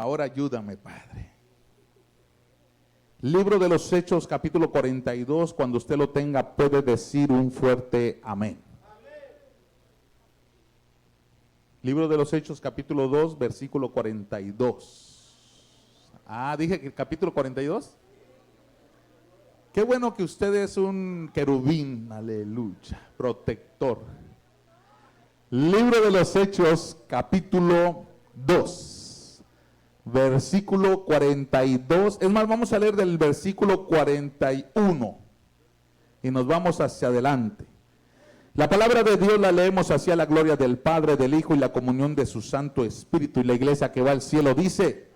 Ahora ayúdame, Padre. Libro de los Hechos, capítulo 42, cuando usted lo tenga, puede decir un fuerte amén. Libro de los Hechos, capítulo 2, versículo 42. Dije que el capítulo 42. Qué bueno que usted es un querubín, aleluya, protector. Libro de los Hechos, capítulo 2, versículo 42. Es más, vamos a leer del versículo 41 y nos vamos hacia adelante. La palabra de Dios la leemos hacia la gloria del Padre, del Hijo y la comunión de su Santo Espíritu. Y la iglesia que va al cielo dice: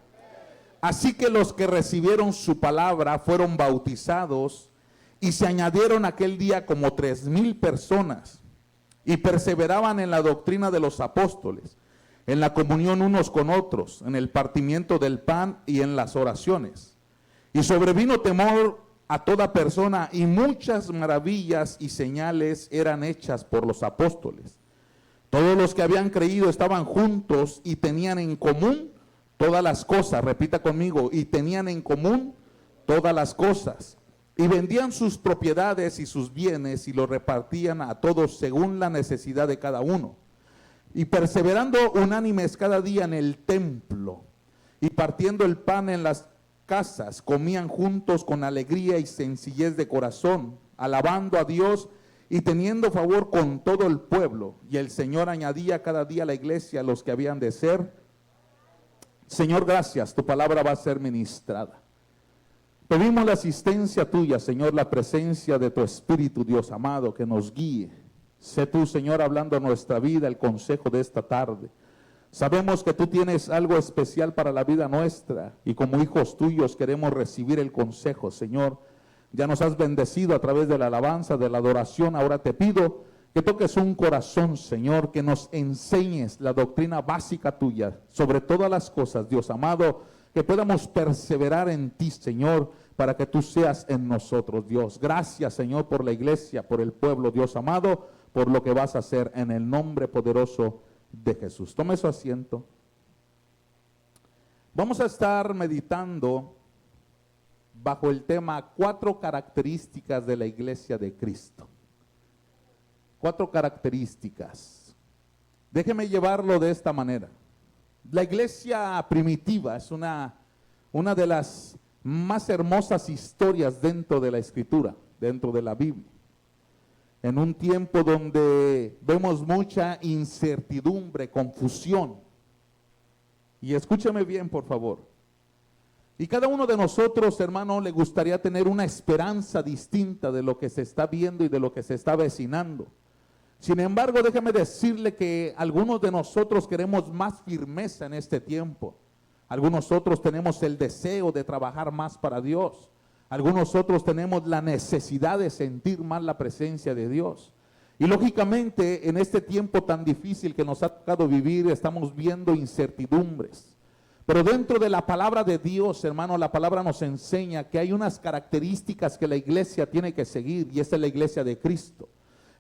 así que los que recibieron su palabra fueron bautizados, y se añadieron aquel día como 3,000 personas, y perseveraban en la doctrina de los apóstoles, en la comunión unos con otros, en el partimiento del pan y en las oraciones. Y sobrevino temor a toda persona, y muchas maravillas y señales eran hechas por los apóstoles. Todos los que habían creído estaban juntos y tenían en común todas las cosas. Repita conmigo: y tenían en común todas las cosas. Y vendían sus propiedades y sus bienes y los repartían a todos según la necesidad de cada uno. Y perseverando unánimes cada día en el templo y partiendo el pan en las casas, comían juntos con alegría y sencillez de corazón, alabando a Dios y teniendo favor con todo el pueblo. Y el Señor añadía cada día a la iglesia los que habían de ser. Señor, gracias, tu palabra va a ser ministrada. Pedimos la asistencia tuya, Señor, la presencia de tu Espíritu, Dios amado, que nos guíe. Sé tú, Señor, hablando a nuestra vida, el consejo de esta tarde. Sabemos que tú tienes algo especial para la vida nuestra, y como hijos tuyos queremos recibir el consejo, Señor. Ya nos has bendecido a través de la alabanza, de la adoración. Ahora te pido que toques un corazón, Señor, que nos enseñes la doctrina básica tuya sobre todas las cosas, Dios amado, que podamos perseverar en ti, Señor, para que tú seas en nosotros, Dios. Gracias, Señor, por la iglesia, por el pueblo, Dios amado, por lo que vas a hacer en el nombre poderoso de Jesús. Tome su asiento. Vamos a estar meditando bajo el tema 4 características de la iglesia de Cristo. 4 características. Déjeme llevarlo de esta manera. La iglesia primitiva es una de las más hermosas historias dentro de la Escritura, dentro de la Biblia. En un tiempo donde vemos mucha incertidumbre, confusión. Y escúcheme bien, por favor. Y cada uno de nosotros, hermano, le gustaría tener una esperanza distinta de lo que se está viendo y de lo que se está avecinando. Sin embargo, déjame decirle que algunos de nosotros queremos más firmeza en este tiempo. Algunos otros tenemos el deseo de trabajar más para Dios. Algunos otros tenemos la necesidad de sentir más la presencia de Dios. Y lógicamente, en este tiempo tan difícil que nos ha tocado vivir, estamos viendo incertidumbres. Pero dentro de la palabra de Dios, hermano, la palabra nos enseña que hay unas características que la iglesia tiene que seguir, y esta es la iglesia de Cristo.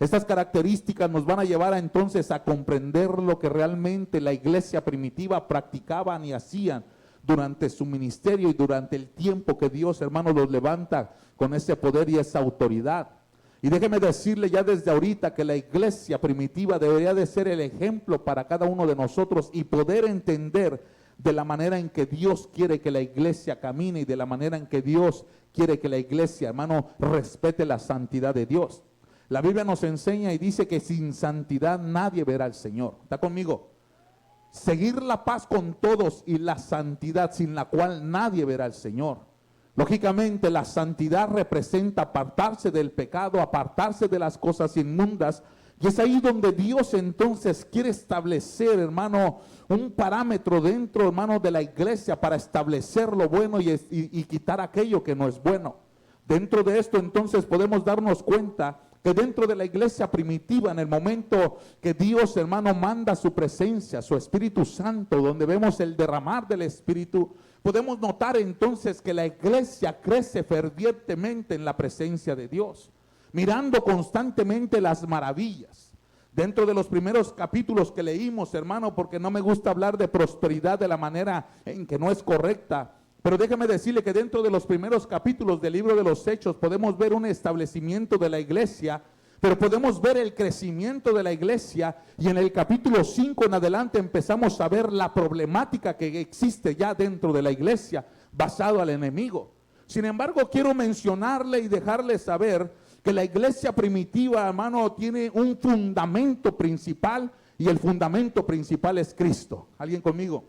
Estas características nos van a llevar entonces a comprender lo que realmente la iglesia primitiva practicaban y hacían durante su ministerio y durante el tiempo que Dios, hermano, los levanta con ese poder y esa autoridad. Y déjeme decirle ya desde ahorita que la iglesia primitiva debería de ser el ejemplo para cada uno de nosotros y poder entender de la manera en que Dios quiere que la iglesia camine y de la manera en que Dios quiere que la iglesia, hermano, respete la santidad de Dios. La Biblia nos enseña y dice que sin santidad nadie verá al Señor. ¿Está conmigo? Seguir la paz con todos y la santidad sin la cual nadie verá al Señor. Lógicamente la santidad representa apartarse del pecado, apartarse de las cosas inmundas. Y es ahí donde Dios entonces quiere establecer, hermano, un parámetro dentro, hermano, de la iglesia para establecer lo bueno y quitar aquello que no es bueno. Dentro de esto entonces podemos darnos cuenta que dentro de la iglesia primitiva, en el momento que Dios, hermano, manda su presencia, su Espíritu Santo, donde vemos el derramar del Espíritu, podemos notar entonces que la iglesia crece fervientemente en la presencia de Dios, mirando constantemente las maravillas. Dentro de los primeros capítulos que leímos, hermano, porque no me gusta hablar de prosperidad de la manera en que no es correcta, pero déjeme decirle que dentro de los primeros capítulos del libro de los Hechos podemos ver un establecimiento de la iglesia, pero podemos ver el crecimiento de la iglesia, y en el capítulo 5 en adelante empezamos a ver la problemática que existe ya dentro de la iglesia basado al enemigo. Sin embargo, quiero mencionarle y dejarle saber que la iglesia primitiva, hermano, tiene un fundamento principal, y el fundamento principal es Cristo. ¿Alguien conmigo?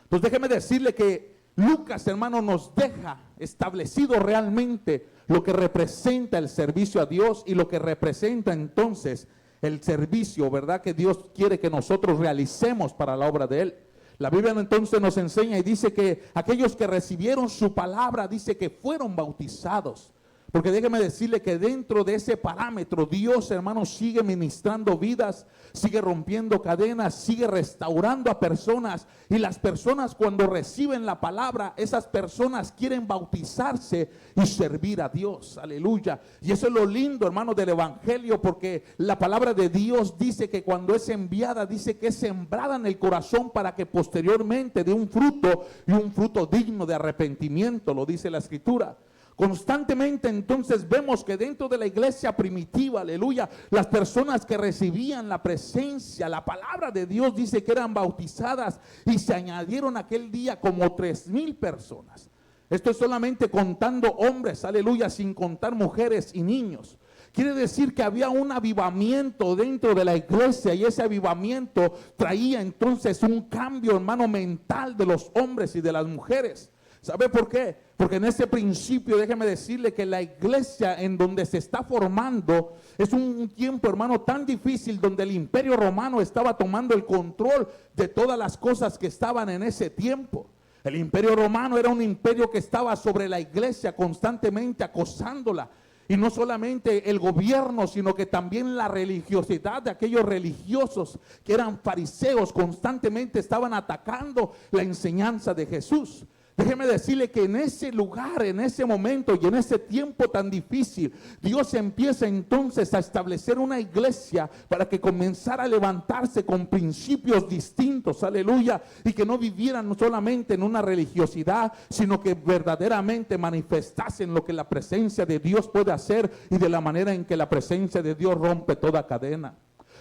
Entonces déjeme decirle que Lucas, hermano, nos deja establecido realmente lo que representa el servicio a Dios y lo que representa entonces el servicio, ¿verdad?, que Dios quiere que nosotros realicemos para la obra de Él. La Biblia entonces nos enseña y dice que aquellos que recibieron su palabra, dice que fueron bautizados. Porque déjeme decirle que dentro de ese parámetro Dios, hermano, sigue ministrando vidas, sigue rompiendo cadenas, sigue restaurando a personas. Y las personas, cuando reciben la palabra, esas personas quieren bautizarse y servir a Dios. Aleluya. Y eso es lo lindo, hermano, del evangelio, porque la palabra de Dios dice que cuando es enviada, dice que es sembrada en el corazón para que posteriormente dé un fruto, y un fruto digno de arrepentimiento, lo dice la Escritura. Constantemente entonces vemos que dentro de la iglesia primitiva, aleluya, las personas que recibían la presencia, la palabra de Dios, dice que eran bautizadas, y se añadieron aquel día como 3,000 personas. Esto es solamente contando hombres, aleluya, sin contar mujeres y niños. Quiere decir que había un avivamiento dentro de la iglesia, y ese avivamiento traía entonces un cambio, hermano, mental de los hombres y de las mujeres. ¿Sabe por qué? Porque en ese principio, déjeme decirle que la iglesia en donde se está formando es un tiempo, hermano, tan difícil, donde el imperio romano estaba tomando el control de todas las cosas que estaban en ese tiempo. El imperio romano era un imperio que estaba sobre la iglesia, constantemente acosándola. Y no solamente el gobierno, sino que también la religiosidad de aquellos religiosos que eran fariseos, constantemente estaban atacando la enseñanza de Jesús. Déjeme decirle que en ese lugar, en ese momento y en ese tiempo tan difícil, Dios empieza entonces a establecer una iglesia para que comenzara a levantarse con principios distintos, aleluya, y que no vivieran solamente en una religiosidad, sino que verdaderamente manifestasen lo que la presencia de Dios puede hacer, y de la manera en que la presencia de Dios rompe toda cadena.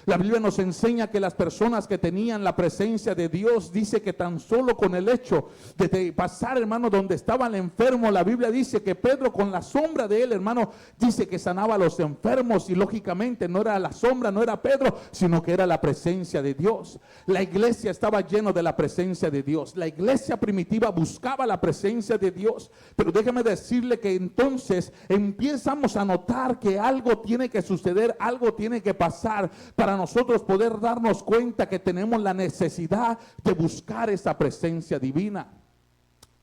La Biblia nos enseña que las personas que tenían la presencia de Dios, dice que tan solo con el hecho de pasar, hermano, donde estaba el enfermo, la Biblia dice que Pedro, con la sombra de él, hermano, dice que sanaba a los enfermos, y lógicamente no era la sombra, no era Pedro, sino que era la presencia de Dios. La iglesia estaba llena de la presencia de Dios. La iglesia primitiva buscaba la presencia de Dios, pero déjeme decirle que entonces empezamos a notar que algo tiene que suceder, algo tiene que pasar para nosotros poder darnos cuenta que tenemos la necesidad de buscar esa presencia divina.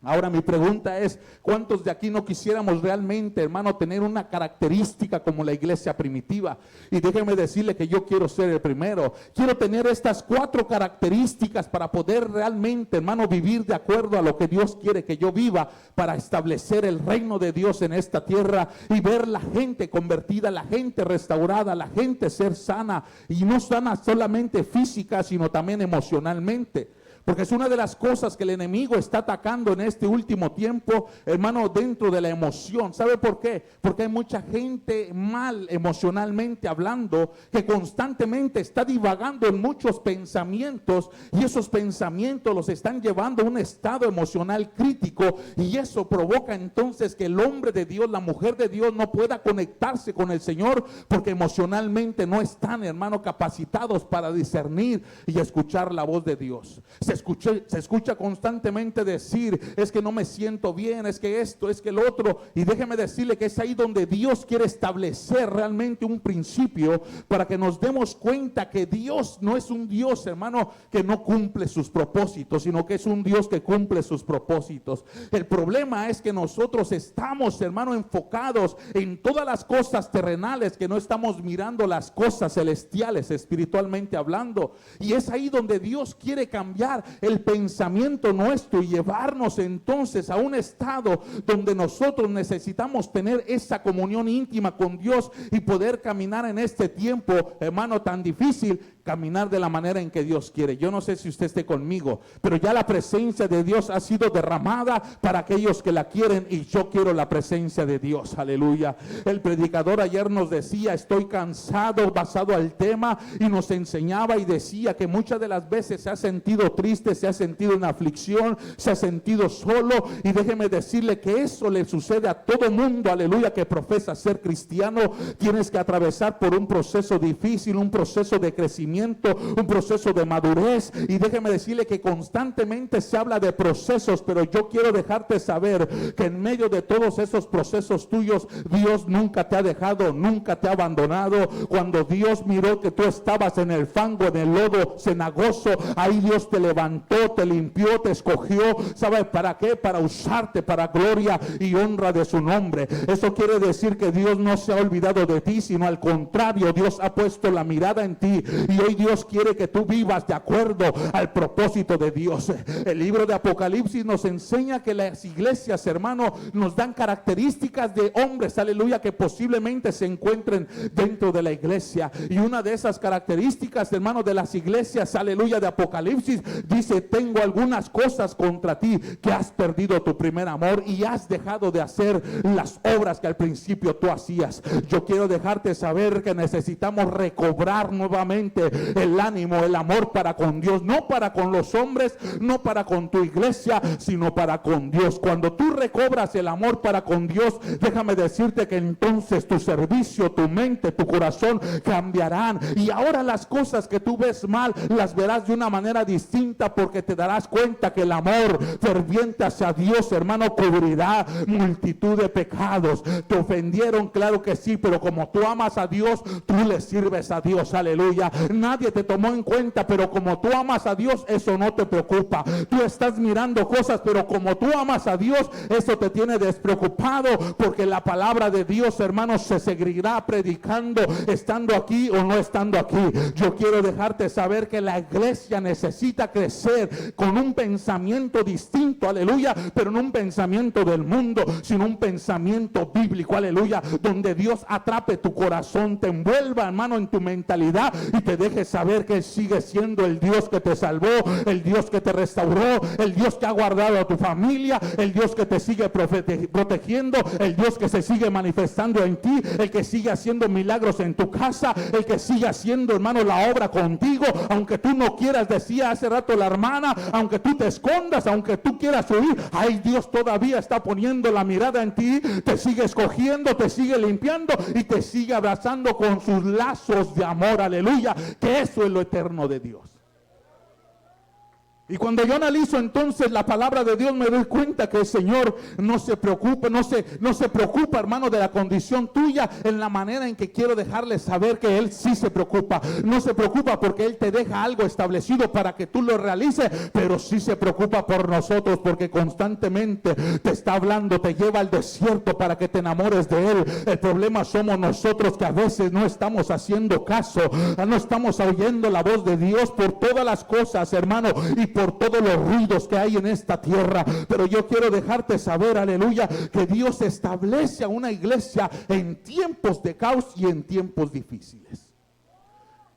Ahora mi pregunta es, ¿cuántos de aquí no quisiéramos realmente, hermano, tener una característica como la iglesia primitiva? Y déjeme decirle que yo quiero ser el primero. Quiero tener estas 4 características para poder realmente, hermano, vivir de acuerdo a lo que Dios quiere que yo viva, para establecer el reino de Dios en esta tierra y ver la gente convertida, la gente restaurada, la gente ser sana, y no sana solamente física, sino también emocionalmente. Porque es una de las cosas que el enemigo está atacando en este último tiempo, hermano, dentro de la emoción. ¿Sabe por qué? Porque hay mucha gente mal emocionalmente hablando, que constantemente está divagando en muchos pensamientos, y esos pensamientos los están llevando a un estado emocional crítico, y eso provoca entonces que el hombre de Dios, la mujer de Dios, no pueda conectarse con el Señor, porque emocionalmente no están, hermano, capacitados para discernir y escuchar la voz de Dios. Se escucha constantemente decir, es que no me siento bien, es que esto, es que lo otro. Y déjeme decirle que es ahí donde Dios quiere establecer realmente un principio, para que nos demos cuenta que Dios no es un Dios, hermano, que no cumple sus propósitos, sino que es un Dios que cumple sus propósitos. El problema es que nosotros estamos, hermano, enfocados en todas las cosas terrenales, que no estamos mirando las cosas celestiales, espiritualmente hablando. Y es ahí donde Dios quiere cambiar cambiar el pensamiento nuestro y llevarnos entonces a un estado donde nosotros necesitamos tener esa comunión íntima con Dios y poder caminar en este tiempo, hermano, tan difícil, caminar de la manera en que Dios quiere. Yo no sé si usted esté conmigo, pero ya la presencia de Dios ha sido derramada para aquellos que la quieren, y yo quiero la presencia de Dios. Aleluya. El predicador ayer nos decía, estoy cansado, basado al tema, y nos enseñaba y decía que muchas de las veces se ha sentido triste, se ha sentido en aflicción, se ha sentido solo, y déjeme decirle que eso le sucede a todo mundo, aleluya, que profesa ser cristiano. Tienes que atravesar por un proceso difícil, un proceso de crecimiento, un proceso de madurez, y déjeme decirle que constantemente se habla de procesos, pero yo quiero dejarte saber que en medio de todos esos procesos tuyos, Dios nunca te ha dejado, nunca te ha abandonado. Cuando Dios miró que tú estabas en el fango, en el lodo cenagoso, ahí Dios te levantó, te limpió, te escogió. ¿Sabe para qué? Para usarte para gloria y honra de su nombre. Eso quiere decir que Dios no se ha olvidado de ti, sino al contrario, Dios ha puesto la mirada en ti, y hoy Dios quiere que tú vivas de acuerdo al propósito de Dios. El libro de Apocalipsis nos enseña que las iglesias, hermano, nos dan características de hombres, aleluya, que posiblemente se encuentren dentro de la iglesia. Y una de esas características, hermano, de las iglesias, aleluya, de Apocalipsis, dice: tengo algunas cosas contra ti, que has perdido tu primer amor y has dejado de hacer las obras que al principio tú hacías. Yo quiero dejarte saber que necesitamos recobrar nuevamente el ánimo, el amor para con Dios, no para con los hombres, no para con tu iglesia, sino para con Dios. Cuando tú recobras el amor para con Dios, déjame decirte que entonces tu servicio, tu mente, tu corazón cambiarán, y ahora las cosas que tú ves mal las verás de una manera distinta, porque te darás cuenta que el amor ferviente hacia Dios, hermano, cubrirá multitud de pecados. Te ofendieron, claro que sí, pero como tú amas a Dios, tú le sirves a Dios, aleluya. Nadie te tomó en cuenta, pero como tú amas a Dios, eso no te preocupa. Tú estás mirando cosas, pero como tú amas a Dios, eso te tiene despreocupado, porque la palabra de Dios, hermanos, se seguirá predicando estando aquí o no estando aquí. Yo quiero dejarte saber que la iglesia necesita crecer con un pensamiento distinto, aleluya, pero no un pensamiento del mundo, sino un pensamiento bíblico, aleluya, donde Dios atrape tu corazón, te envuelva, hermano, en tu mentalidad, y te deje saber que Él sigue siendo el Dios que te salvó, el Dios que te restauró, el Dios que ha guardado a tu familia, el Dios que te sigue protegiendo, el Dios que se sigue manifestando en ti, el que sigue haciendo milagros en tu casa, el que sigue haciendo, hermano, la obra contigo, aunque tú no quieras, decía hace rato la hermana, aunque tú te escondas, aunque tú quieras huir, ahí Dios todavía está poniendo la mirada en ti, te sigue escogiendo, te sigue limpiando y te sigue abrazando con sus lazos de amor, aleluya, que eso es lo eterno de Dios. Y cuando yo analizo entonces la palabra de Dios, me doy cuenta que el Señor no se preocupa, no se preocupa, hermano, de la condición tuya, en la manera en que quiero dejarle saber que Él sí se preocupa. No se preocupa porque Él te deja algo establecido para que tú lo realices, pero sí se preocupa por nosotros, porque constantemente te está hablando, te lleva al desierto para que te enamores de Él. El problema somos nosotros, que a veces no estamos haciendo caso, no estamos oyendo la voz de Dios por todas las cosas, hermano, y por todos los ruidos que hay en esta tierra. Pero yo quiero dejarte saber, aleluya, que Dios establece a una iglesia en tiempos de caos y en tiempos difíciles.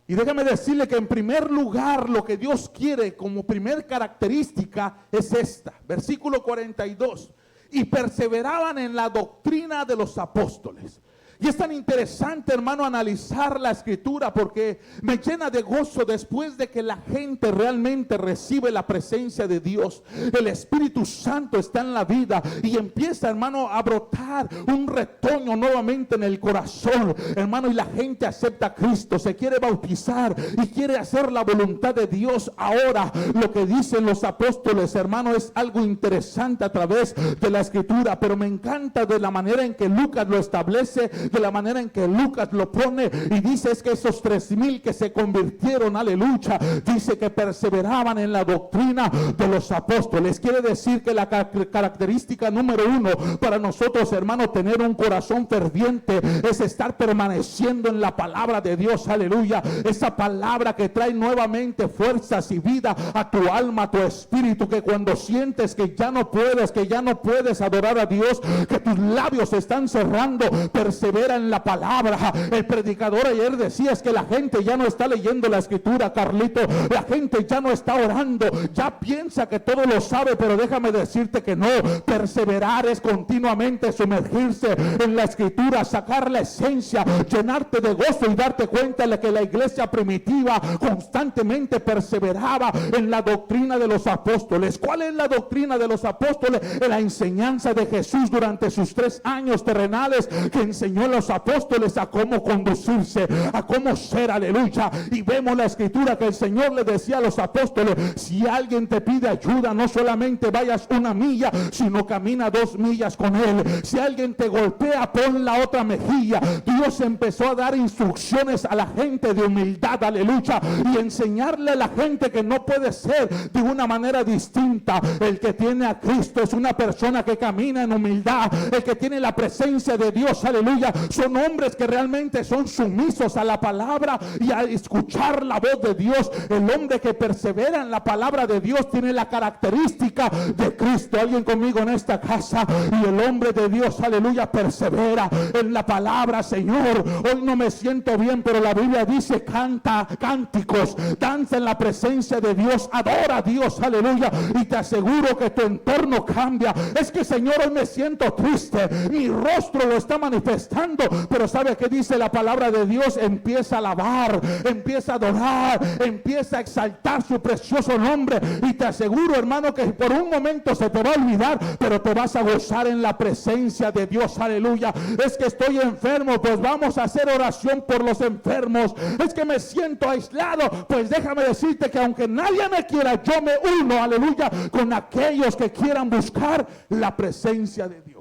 Y déjame decirle que en primer lugar, lo que Dios quiere como primer característica es esta, versículo 42: y perseveraban en la doctrina de los apóstoles. Y es tan interesante, hermano, analizar la escritura, porque me llena de gozo después de que la gente realmente recibe la presencia de Dios. El Espíritu Santo está en la vida y empieza, hermano, a brotar un retoño nuevamente en el corazón, hermano, y la gente acepta a Cristo, se quiere bautizar y quiere hacer la voluntad de Dios. Ahora, lo que dicen los apóstoles, hermano, es algo interesante a través de la escritura, pero me encanta de la manera en que Lucas lo establece. de la manera en que Lucas lo pone, y dice es que esos 3,000 que se convirtieron, aleluya, dice que perseveraban en la doctrina de los apóstoles. Quiere decir que la característica número 1 para nosotros, hermanos, tener un corazón ferviente es estar permaneciendo en la palabra de Dios, aleluya. Esa palabra que trae nuevamente fuerzas y vida a tu alma, a tu espíritu, que cuando sientes que ya no puedes adorar a Dios, que tus labios se están cerrando, persevera en la palabra. El predicador ayer decía es que la gente ya no está leyendo la escritura, Carlito, la gente ya no está orando, ya piensa que todo lo sabe, pero déjame decirte que no. Perseverar es continuamente sumergirse en la escritura, sacar la esencia, llenarte de gozo y darte cuenta de que la iglesia primitiva constantemente perseveraba en la doctrina de los apóstoles. ¿Cuál es la doctrina de los apóstoles? La enseñanza de Jesús durante sus 3 años terrenales, que enseñó a los apóstoles a cómo conducirse, a cómo ser, aleluya. Y vemos la escritura que el Señor le decía a los apóstoles: si alguien te pide ayuda, no solamente vayas 1 milla, sino camina 2 millas con él. Si alguien te golpea, pon la otra mejilla. Dios empezó a dar instrucciones a la gente de humildad, aleluya, y enseñarle a la gente que no puede ser de una manera distinta. El que tiene a Cristo es una persona que camina en humildad. El que tiene la presencia de Dios, aleluya, son hombres que realmente son sumisos a la palabra y a escuchar la voz de Dios. El hombre que persevera en la palabra de Dios tiene la característica de Cristo. Alguien conmigo en esta casa. Y el hombre de Dios, aleluya, persevera en la palabra. Señor, hoy no me siento bien, pero la Biblia dice: canta cánticos, danza en la presencia de Dios, adora a Dios, aleluya, y te aseguro que tu entorno cambia. Es que, Señor, hoy me siento triste, mi rostro lo está manifestando, pero ¿sabe qué dice la palabra de Dios? Empieza a alabar, empieza a adorar, empieza a exaltar su precioso nombre, y te aseguro, hermano, que por un momento se te va a olvidar, pero te vas a gozar en la presencia de Dios, aleluya. Es que estoy enfermo, pues vamos a hacer oración por los enfermos. Es que me siento aislado, pues déjame decirte que aunque nadie me quiera, yo me uno, aleluya, con aquellos que quieran buscar la presencia de Dios.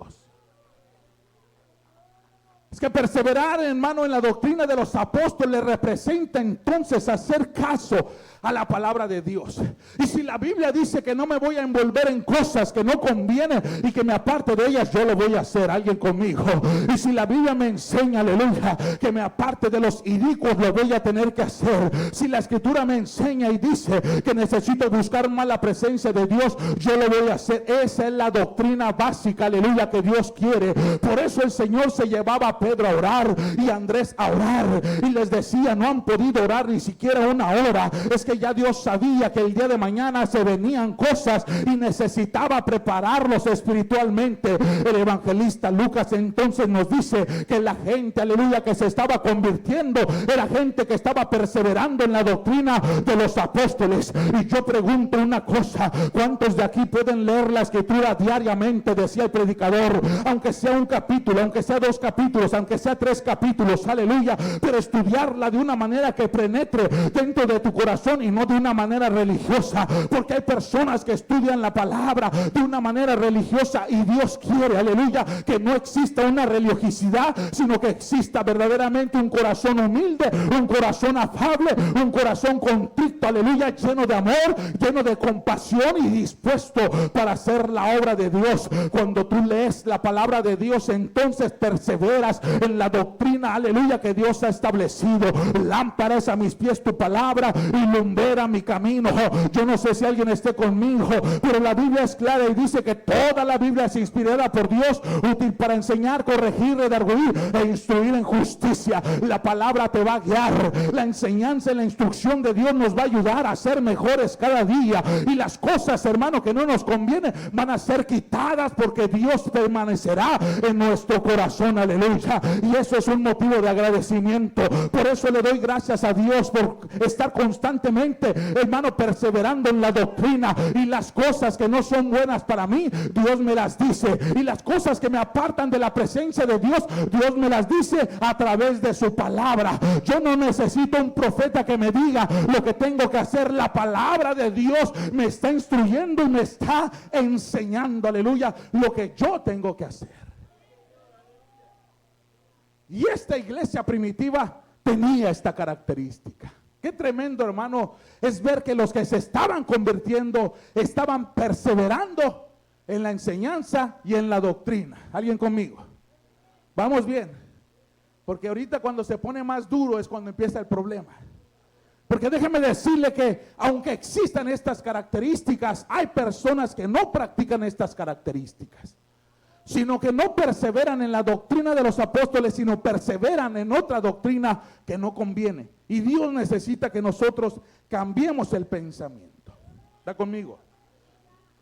Es que perseverar, hermano, en la doctrina de los apóstoles representa entonces hacer caso a la palabra de Dios. Y si la Biblia dice que no me voy a envolver en cosas que no convienen y que me aparte de ellas, yo lo voy a hacer. Alguien conmigo. Y si la Biblia me enseña, aleluya, que me aparte de los inicuos, lo voy a tener que hacer. Si la escritura me enseña y dice que necesito buscar más la presencia de Dios, yo lo voy a hacer. Esa es la doctrina básica, aleluya, que Dios quiere. Por eso el Señor se llevaba a Pedro a orar y a Andrés a orar, y les decía: no han podido orar ni siquiera 1 hora. Es que ya Dios sabía que el día de mañana se venían cosas y necesitaba prepararlos espiritualmente. El evangelista Lucas entonces nos dice que la gente, aleluya, que se estaba convirtiendo era gente que estaba perseverando en la doctrina de los apóstoles. Y yo pregunto una cosa: ¿cuántos de aquí pueden leer la escritura diariamente? Decía el predicador, aunque sea un capítulo, aunque sea 2 capítulos, aunque sea 3 capítulos, aleluya, pero estudiarla de una manera que penetre dentro de tu corazón y no de una manera religiosa, porque hay personas que estudian la palabra de una manera religiosa, y Dios quiere, aleluya, que no exista una religiosidad, sino que exista verdaderamente un corazón humilde, un corazón afable, un corazón contrito, aleluya, lleno de amor, lleno de compasión y dispuesto para hacer la obra de Dios. Cuando tú lees la palabra de Dios, entonces perseveras en la doctrina, aleluya, que Dios ha establecido. Lámpara es a mis pies tu palabra y lumbrera mi camino. Yo no sé si alguien esté conmigo, pero la Biblia es clara y dice que toda la Biblia es inspirada por Dios, útil para enseñar, corregir, redarguir e instruir en justicia. La palabra te va a guiar. La enseñanza y la instrucción de Dios nos va a ayudar a ser mejores cada día, y las cosas, hermano, que no nos convienen van a ser quitadas, porque Dios permanecerá en nuestro corazón, aleluya. Y eso es un motivo de agradecimiento. Por eso le doy gracias a Dios por estar constantemente, hermano, perseverando en la doctrina. Y las cosas que no son buenas para mí, Dios me las dice. Y las cosas que me apartan de la presencia de Dios, Dios me las dice a través de su palabra. Yo no necesito un profeta que me diga lo que tengo que hacer. La palabra de Dios me está instruyendo y me está enseñando, aleluya, lo que yo tengo que hacer. Y esta iglesia primitiva tenía esta característica. Qué tremendo, hermano, es ver que los que se estaban convirtiendo estaban perseverando en la enseñanza y en la doctrina. ¿Alguien conmigo? Vamos bien, porque ahorita cuando se pone más duro es cuando empieza el problema. Porque déjeme decirle que aunque existan estas características, hay personas que no practican estas características, sino que no perseveran en la doctrina de los apóstoles, sino perseveran en otra doctrina que no conviene. Y Dios necesita que nosotros cambiemos el pensamiento. ¿Está conmigo?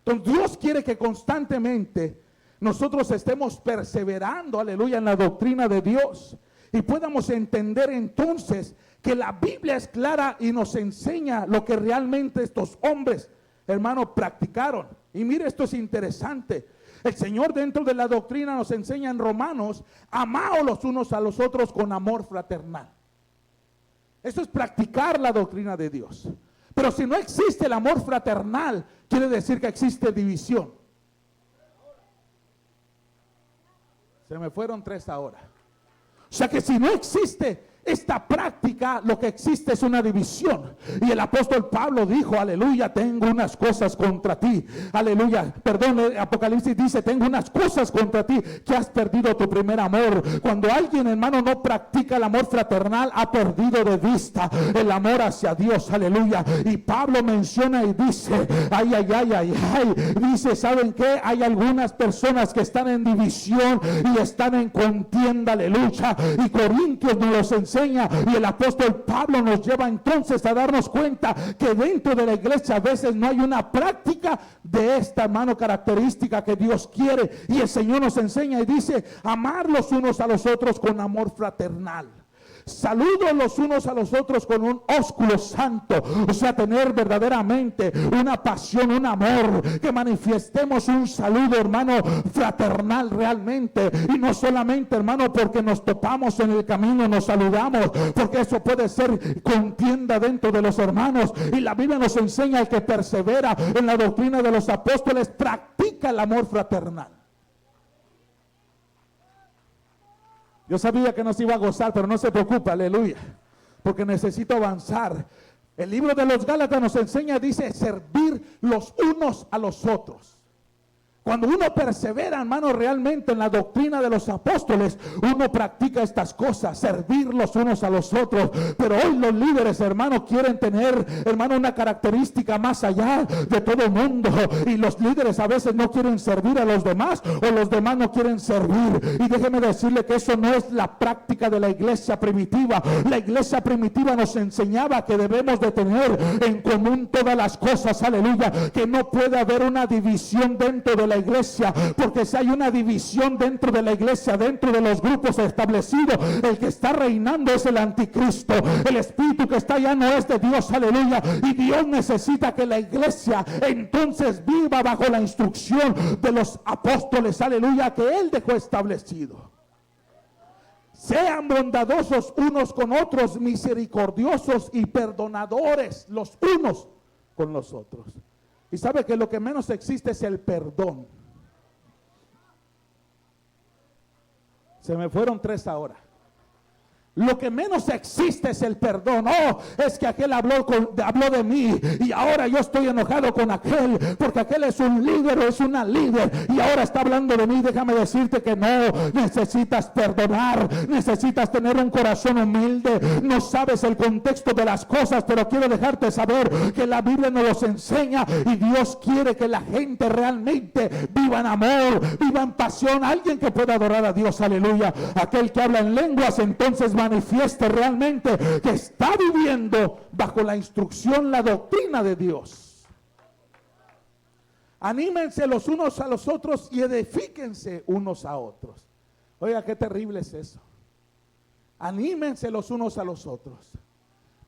Entonces Dios quiere que constantemente nosotros estemos perseverando, aleluya, en la doctrina de Dios, y podamos entender entonces que la Biblia es clara y nos enseña lo que realmente estos hombres, hermanos, practicaron. Y mire, esto es interesante. El Señor dentro de la doctrina nos enseña en Romanos: amaos los unos a los otros con amor fraternal. Eso es practicar la doctrina de Dios. Pero si no existe el amor fraternal, quiere decir que existe división. Se me fueron 3 ahora. O sea que si no existe esta práctica, lo que existe es una división. Y el apóstol Pablo dijo, aleluya, tengo unas cosas contra ti. Aleluya, perdón, Apocalipsis dice, tengo unas cosas contra ti, que has perdido tu primer amor. Cuando alguien, hermano, no practica el amor fraternal, ha perdido de vista el amor hacia Dios. Aleluya. Y Pablo menciona y dice, ay, ay, ay, ay, ay. Dice, ¿saben qué? Hay algunas personas que están en división y están en contienda, aleluya. Y Corintios nos los enseña, y el apóstol Pablo nos lleva entonces a darnos cuenta que dentro de la iglesia a veces no hay una práctica de esta, hermano, característica que Dios quiere. Y el Señor nos enseña y dice, amar los unos a los otros con amor fraternal. Saludos los unos a los otros con un ósculo santo. O sea, tener verdaderamente una pasión, un amor, que manifiestemos un saludo, hermano, fraternal realmente. Y no solamente, hermano, porque nos topamos en el camino, nos saludamos, porque eso puede ser contienda dentro de los hermanos. Y la Biblia nos enseña: el que persevera en la doctrina de los apóstoles practica el amor fraternal. Yo sabía que nos iba a gozar, pero no se preocupe, aleluya, porque necesito avanzar. El libro de los Gálatas nos enseña, dice, servir los unos a los otros. Cuando uno persevera, hermano, realmente en la doctrina de los apóstoles, uno practica estas cosas, servir los unos a los otros. Pero hoy los líderes, hermano, quieren tener, hermano, una característica más allá de todo el mundo. Y los líderes a veces no quieren servir a los demás, o los demás no quieren servir. Y déjeme decirle que eso no es la práctica de la iglesia primitiva. La iglesia primitiva nos enseñaba que debemos de tener en común todas las cosas, aleluya, que no puede haber una división dentro de la iglesia, porque si hay una división dentro de la iglesia, dentro de los grupos establecidos, el que está reinando es el anticristo. El espíritu que está allá no es de Dios, aleluya. Y Dios necesita que la iglesia entonces viva bajo la instrucción de los apóstoles, aleluya, que Él dejó establecido. Sean bondadosos unos con otros, misericordiosos y perdonadores los unos con los otros. Y sabe que lo que menos existe es el perdón. Se me fueron 3 ahora. Lo que menos existe es el perdón. Oh, es que aquel habló de mí y ahora yo estoy enojado con aquel, porque aquel es un líder o es una líder y ahora está hablando de mí. Déjame decirte que no, necesitas perdonar, necesitas tener un corazón humilde. No sabes el contexto de las cosas, pero quiero dejarte saber que la Biblia nos los enseña y Dios quiere que la gente realmente viva en amor, viva en pasión. Alguien que pueda adorar a Dios, aleluya. Aquel que habla en lenguas, entonces manifieste realmente que está viviendo bajo la instrucción, la doctrina de Dios. Anímense los unos a los otros y edifíquense unos a otros. Oiga, qué terrible es eso. Anímense los unos a los otros.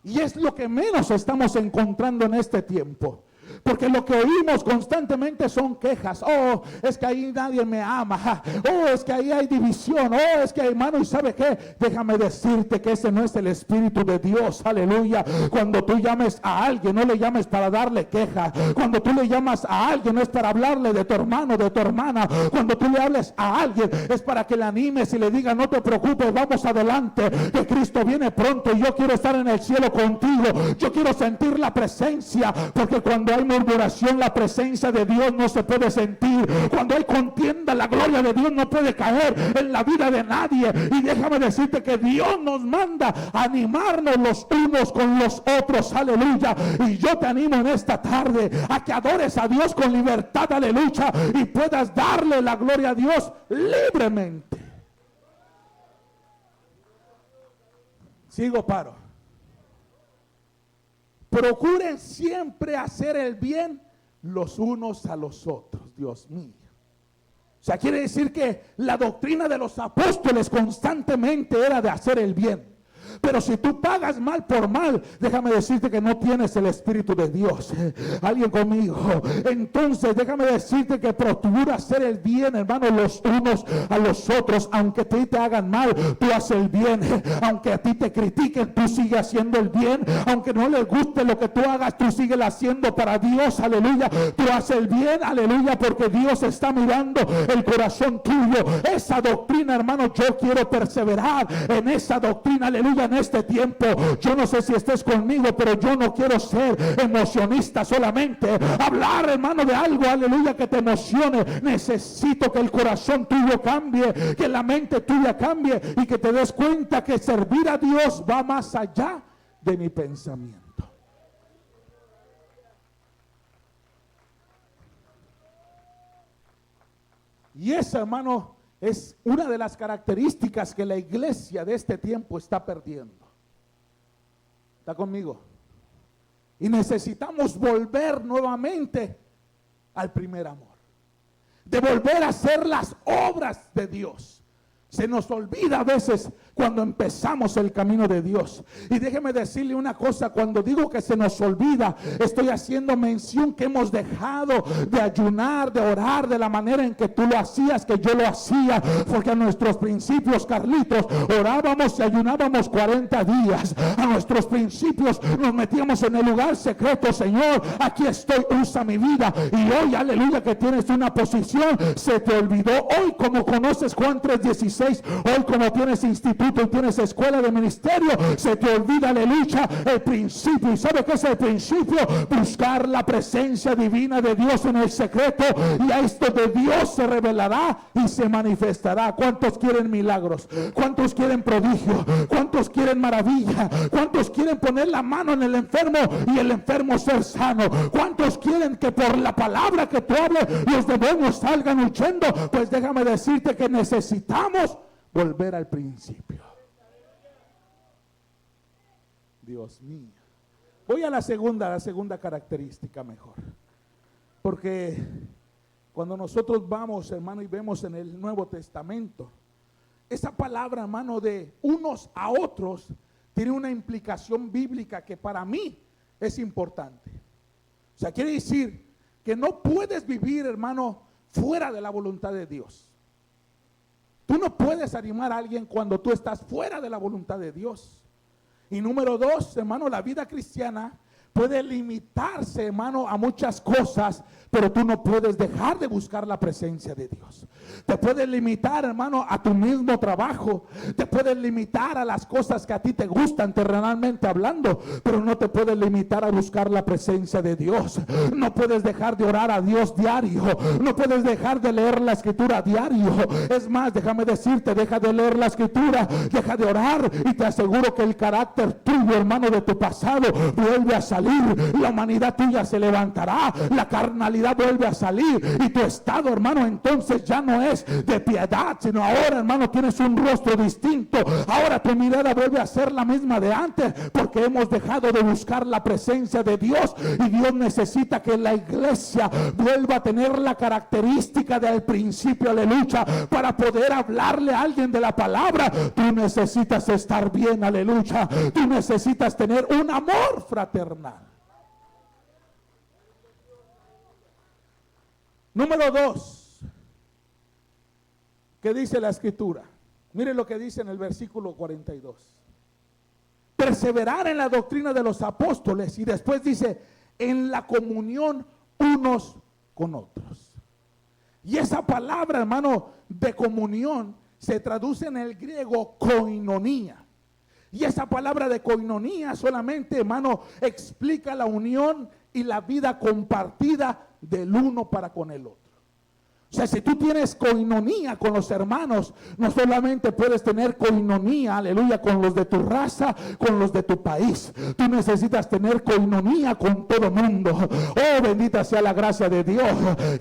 Y es lo que menos estamos encontrando en este tiempo. Porque lo que oímos constantemente son quejas. Oh, es que ahí nadie me ama. Oh, es que ahí hay división. Oh, es que hermano, ¿y sabe qué? Déjame decirte que ese no es el Espíritu de Dios. Aleluya. Cuando tú llames a alguien, no le llames para darle queja. Cuando tú le llamas a alguien, no es para hablarle de tu hermano, de tu hermana. Cuando tú le hables a alguien, es para que le animes y le digas: no te preocupes, vamos adelante, que Cristo viene pronto y yo quiero estar en el cielo contigo. Yo quiero sentir la presencia, porque cuando hay murmuración, la presencia de Dios no se puede sentir. Cuando hay contienda, la gloria de Dios no puede caer en la vida de nadie. Y déjame decirte que Dios nos manda a animarnos los unos con los otros. Aleluya. Y yo te animo en esta tarde a que adores a Dios con libertad. Aleluya. Y puedas darle la gloria a Dios libremente. Sigo, paro. Procuren siempre hacer el bien los unos a los otros. Dios mío. O sea, quiere decir que la doctrina de los apóstoles constantemente era de hacer el bien. Pero si tú pagas mal por mal, déjame decirte que no tienes el Espíritu de Dios. Alguien conmigo. Entonces déjame decirte que procura hacer el bien, hermano, los unos a los otros. Aunque a ti te hagan mal, tú haces el bien. Aunque a ti te critiquen, tú sigues haciendo el bien. Aunque no les guste lo que tú hagas, tú sigues haciendo para Dios. Aleluya. Tú haces el bien, aleluya, porque Dios está mirando el corazón tuyo. Esa doctrina, hermano, yo quiero perseverar en esa doctrina, aleluya, en este tiempo. Yo no sé si estés conmigo, pero yo no quiero ser emocionista solamente. Hablar, hermano, de algo, aleluya, que te emocione. Necesito que el corazón tuyo cambie, que la mente tuya cambie y que te des cuenta que servir a Dios va más allá de mi pensamiento. Y esa, hermano, es una de las características que la iglesia de este tiempo está perdiendo. ¿Está conmigo? Y necesitamos volver nuevamente al primer amor. De volver a hacer las obras de Dios. Se nos olvida a veces cuando empezamos el camino de Dios. Y déjeme decirle una cosa: cuando digo que se nos olvida, estoy haciendo mención que hemos dejado de ayunar, de orar de la manera en que tú lo hacías, que yo lo hacía. Porque a nuestros principios, Carlitos, orábamos y ayunábamos 40 días. A nuestros principios nos metíamos en el lugar secreto. Señor, aquí estoy, usa mi vida. Y hoy, aleluya, que tienes una posición, se te olvidó. Hoy, como conoces Juan 3:16, hoy como tienes instituto y tienes escuela de ministerio, se te olvida, aleluya, el principio. ¿Y sabe qué es el principio? Buscar la presencia divina de Dios en el secreto, y a esto de Dios se revelará y se manifestará. ¿Cuántos quieren milagros? ¿Cuántos quieren prodigio? ¿Cuántos quieren maravilla? ¿Cuántos quieren poner la mano en el enfermo y el enfermo ser sano? ¿Cuántos quieren que por la palabra que tú hables los demonios salgan huyendo? Pues déjame decirte que necesitamos volver al principio. Dios mío. Voy a la segunda característica mejor. Porque cuando nosotros vamos, hermano, y vemos en el Nuevo Testamento, esa palabra, hermano, de unos a otros, tiene una implicación bíblica que para mí es importante. O sea, quiere decir que no puedes vivir, hermano, fuera de la voluntad de Dios. Tú no puedes animar a alguien cuando tú estás fuera de la voluntad de Dios. Y número 2, hermano, la vida cristiana puede limitarse, hermano, a muchas cosas, pero tú no puedes dejar de buscar la presencia de Dios. Te puedes limitar, hermano, a tu mismo trabajo. Te puedes limitar a las cosas que a ti te gustan terrenalmente hablando, pero no te puedes limitar a buscar la presencia de Dios. No puedes dejar de orar a Dios diario. No puedes dejar de leer la escritura diario. Es más, déjame decirte, deja de leer la escritura, deja de orar, y te aseguro que el carácter tuyo, hermano, de tu pasado vuelve a salir. La humanidad tuya se levantará, la carnalidad vuelve a salir, y tu estado, hermano, entonces ya no es de piedad, sino ahora, hermano, tienes un rostro distinto. Ahora tu mirada vuelve a ser la misma de antes, porque hemos dejado de buscar la presencia de Dios. Y Dios necesita que la iglesia vuelva a tener la característica del principio, aleluya, para poder hablarle a alguien de la palabra. Tú necesitas estar bien, aleluya. Tú necesitas tener un amor fraternal. Número 2, ¿qué dice la Escritura? Mire lo que dice en el versículo 42. Perseverar en la doctrina de los apóstoles, y después dice, en la comunión unos con otros. Y esa palabra, hermano, de comunión se traduce en el griego koinonía. Y esa palabra de koinonía solamente, hermano, explica la unión y la vida compartida del uno para con el otro. O sea, si tú tienes koinonía con los hermanos, no solamente puedes tener koinonía, aleluya, con los de tu raza, con los de tu país. Tú necesitas tener koinonía con todo mundo. Oh, bendita sea la gracia de Dios.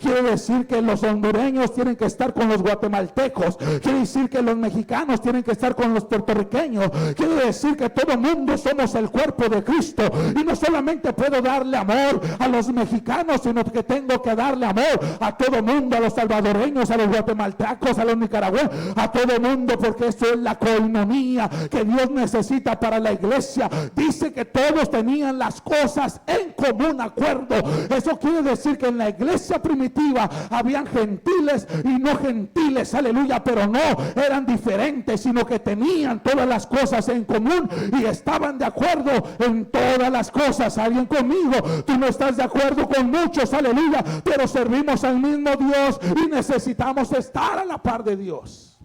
Quiere decir que los hondureños tienen que estar con los guatemaltecos. Quiere decir que los mexicanos tienen que estar con los puertorriqueños. Quiere decir que todo mundo somos el cuerpo de Cristo. Y no solamente puedo darle amor a los mexicanos, sino que tengo que darle amor a todo mundo, a los salvadoreños, a los guatemaltecos, a los nicaragüenses, a todo mundo, porque eso es la koinonía que Dios necesita para la iglesia. Dice que todos tenían las cosas en común acuerdo. Eso quiere decir que en la iglesia primitiva habían gentiles y no gentiles, aleluya, pero no eran diferentes, sino que tenían todas las cosas en común y estaban de acuerdo en todas las cosas. ¿Alguien conmigo? Tú no estás de acuerdo con muchos, aleluya, pero servimos al mismo Dios y necesitamos estar a la par de Dios.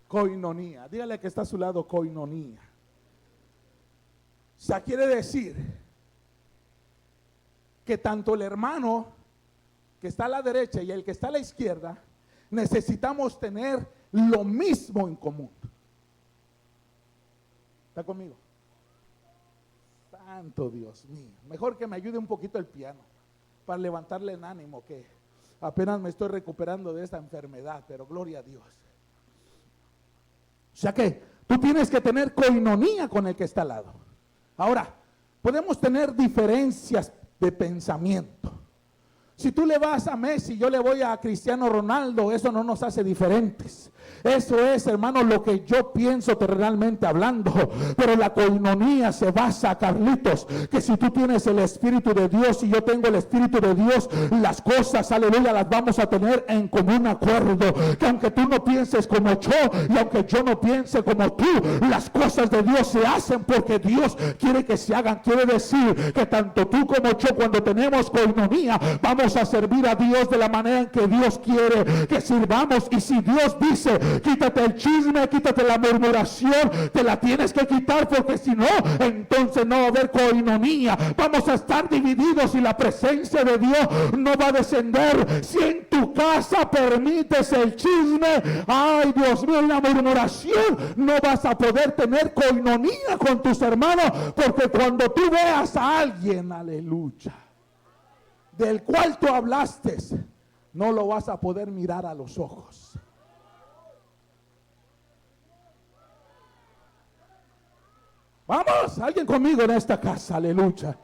Koinonía, dígale que está a su lado, koinonía. O sea, quiere decir que tanto el hermano que está a la derecha y el que está a la izquierda necesitamos tener lo mismo en común. ¿Está conmigo? Santo Dios mío, mejor que me ayude un poquito el piano para levantarle el ánimo, que apenas me estoy recuperando de esta enfermedad, pero gloria a Dios. O sea que tú tienes que tener koinonía con el que está al lado. Ahora, podemos tener diferencias de pensamiento. Si tú le vas a Messi, yo le voy a Cristiano Ronaldo, eso no nos hace diferentes. Eso es, hermano, lo que yo pienso terrenalmente hablando. Pero la koinonía se basa, Carlitos, que si tú tienes el Espíritu de Dios y yo tengo el Espíritu de Dios, las cosas, aleluya, las vamos a tener en común acuerdo. Que aunque tú no pienses como yo y aunque yo no piense como tú, las cosas de Dios se hacen porque Dios quiere que se hagan. Quiere decir que tanto tú como yo, cuando tenemos koinonía, vamos a servir a Dios de la manera en que Dios quiere que sirvamos. Y si Dios dice, quítate el chisme, quítate la murmuración, te la tienes que quitar, porque si no, entonces no va a haber koinonía. Vamos a estar divididos y la presencia de Dios no va a descender. Si en tu casa permites el chisme, ay Dios mío, la murmuración, no vas a poder tener koinonía con tus hermanos, porque cuando tú veas a alguien, aleluya, del cual tú hablaste, no lo vas a poder mirar a los ojos. Vamos, alguien conmigo en esta casa, aleluya.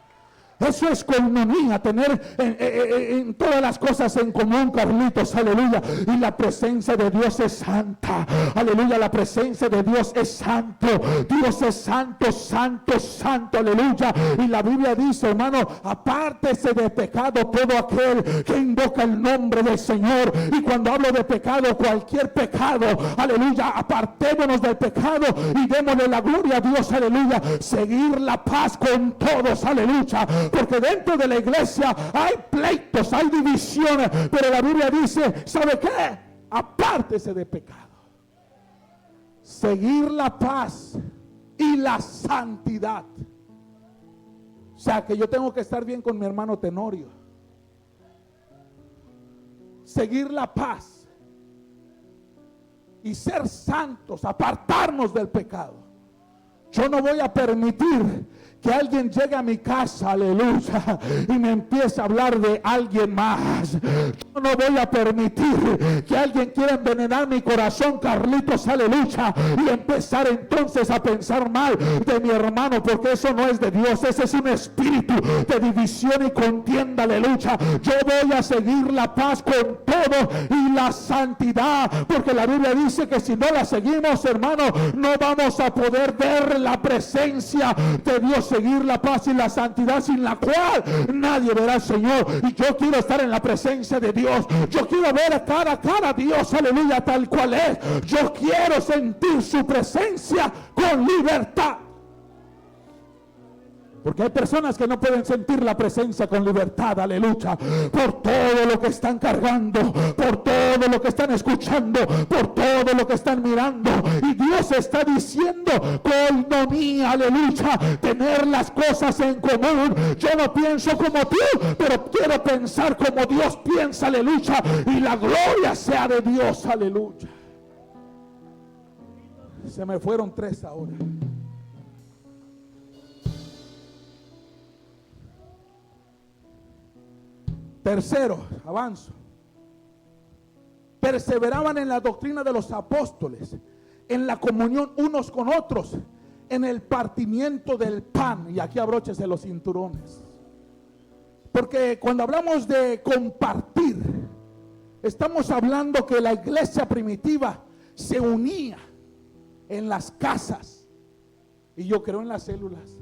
Eso es koinonía, tener en todas las cosas en común, Carlitos, aleluya. Y la presencia de Dios es santa, aleluya. La presencia de Dios es santo. Dios es santo, santo, santo, aleluya. Y la Biblia dice, hermano, apártese de pecado todo aquel que invoca el nombre del Señor. Y cuando hablo de pecado, cualquier pecado, aleluya, apartémonos del pecado y démosle la gloria a Dios, aleluya. Seguir la paz con todos, aleluya. Porque dentro de la iglesia hay pleitos, hay divisiones, pero la Biblia dice, ¿sabe qué? Apártese de pecado. Seguir la paz y la santidad. O sea, que yo tengo que estar bien con mi hermano Tenorio. Seguir la paz y ser santos, apartarnos del pecado. Yo no voy a permitir que alguien llegue a mi casa, aleluya, y me empiece a hablar de alguien más. Yo no voy a permitir que alguien quiera envenenar mi corazón, Carlitos, aleluya, y empezar entonces a pensar mal de mi hermano, porque eso no es de Dios. Ese es un espíritu de división y contienda, aleluya. Yo voy a seguir la paz con todo y la santidad, porque la Biblia dice que si no la seguimos, hermano, no vamos a poder ver en la presencia de Dios, seguir la paz y la santidad, sin la cual nadie verá al Señor. Y yo quiero estar en la presencia de Dios. Yo quiero ver cara a cara a Dios, aleluya, tal cual es. Yo quiero sentir su presencia con libertad. Porque hay personas que no pueden sentir la presencia con libertad, aleluya, por todo lo que están cargando, por todo lo que están escuchando, por todo lo que están mirando. Y Dios está diciendo coinonía, aleluya, tener las cosas en común. Yo no pienso como tú, pero quiero pensar como Dios piensa, aleluya, y la gloria sea de Dios, aleluya. Se me fueron 3 ahora. Tercero, avanzo. Perseveraban en la doctrina de los apóstoles, en la comunión unos con otros, en el partimiento del pan. Y aquí abróchese los cinturones. Porque cuando hablamos de compartir, estamos hablando que la iglesia primitiva se unía en las casas. Y yo creo en las células.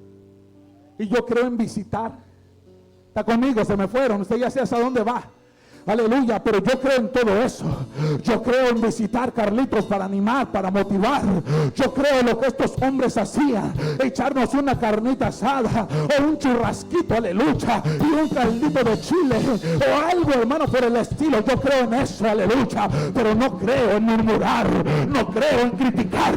Y yo creo en visitar. Está conmigo, se me fueron, usted ya sabe hasta dónde va. Aleluya, pero yo creo en todo eso. Yo creo en visitar, Carlitos, para animar, para motivar. Yo creo en lo que estos hombres hacían, echarnos una carnita asada o un churrasquito, aleluya, y un caldito de chile o algo, hermano, por el estilo. Yo creo en eso, aleluya, pero no creo en murmurar, no creo en criticar,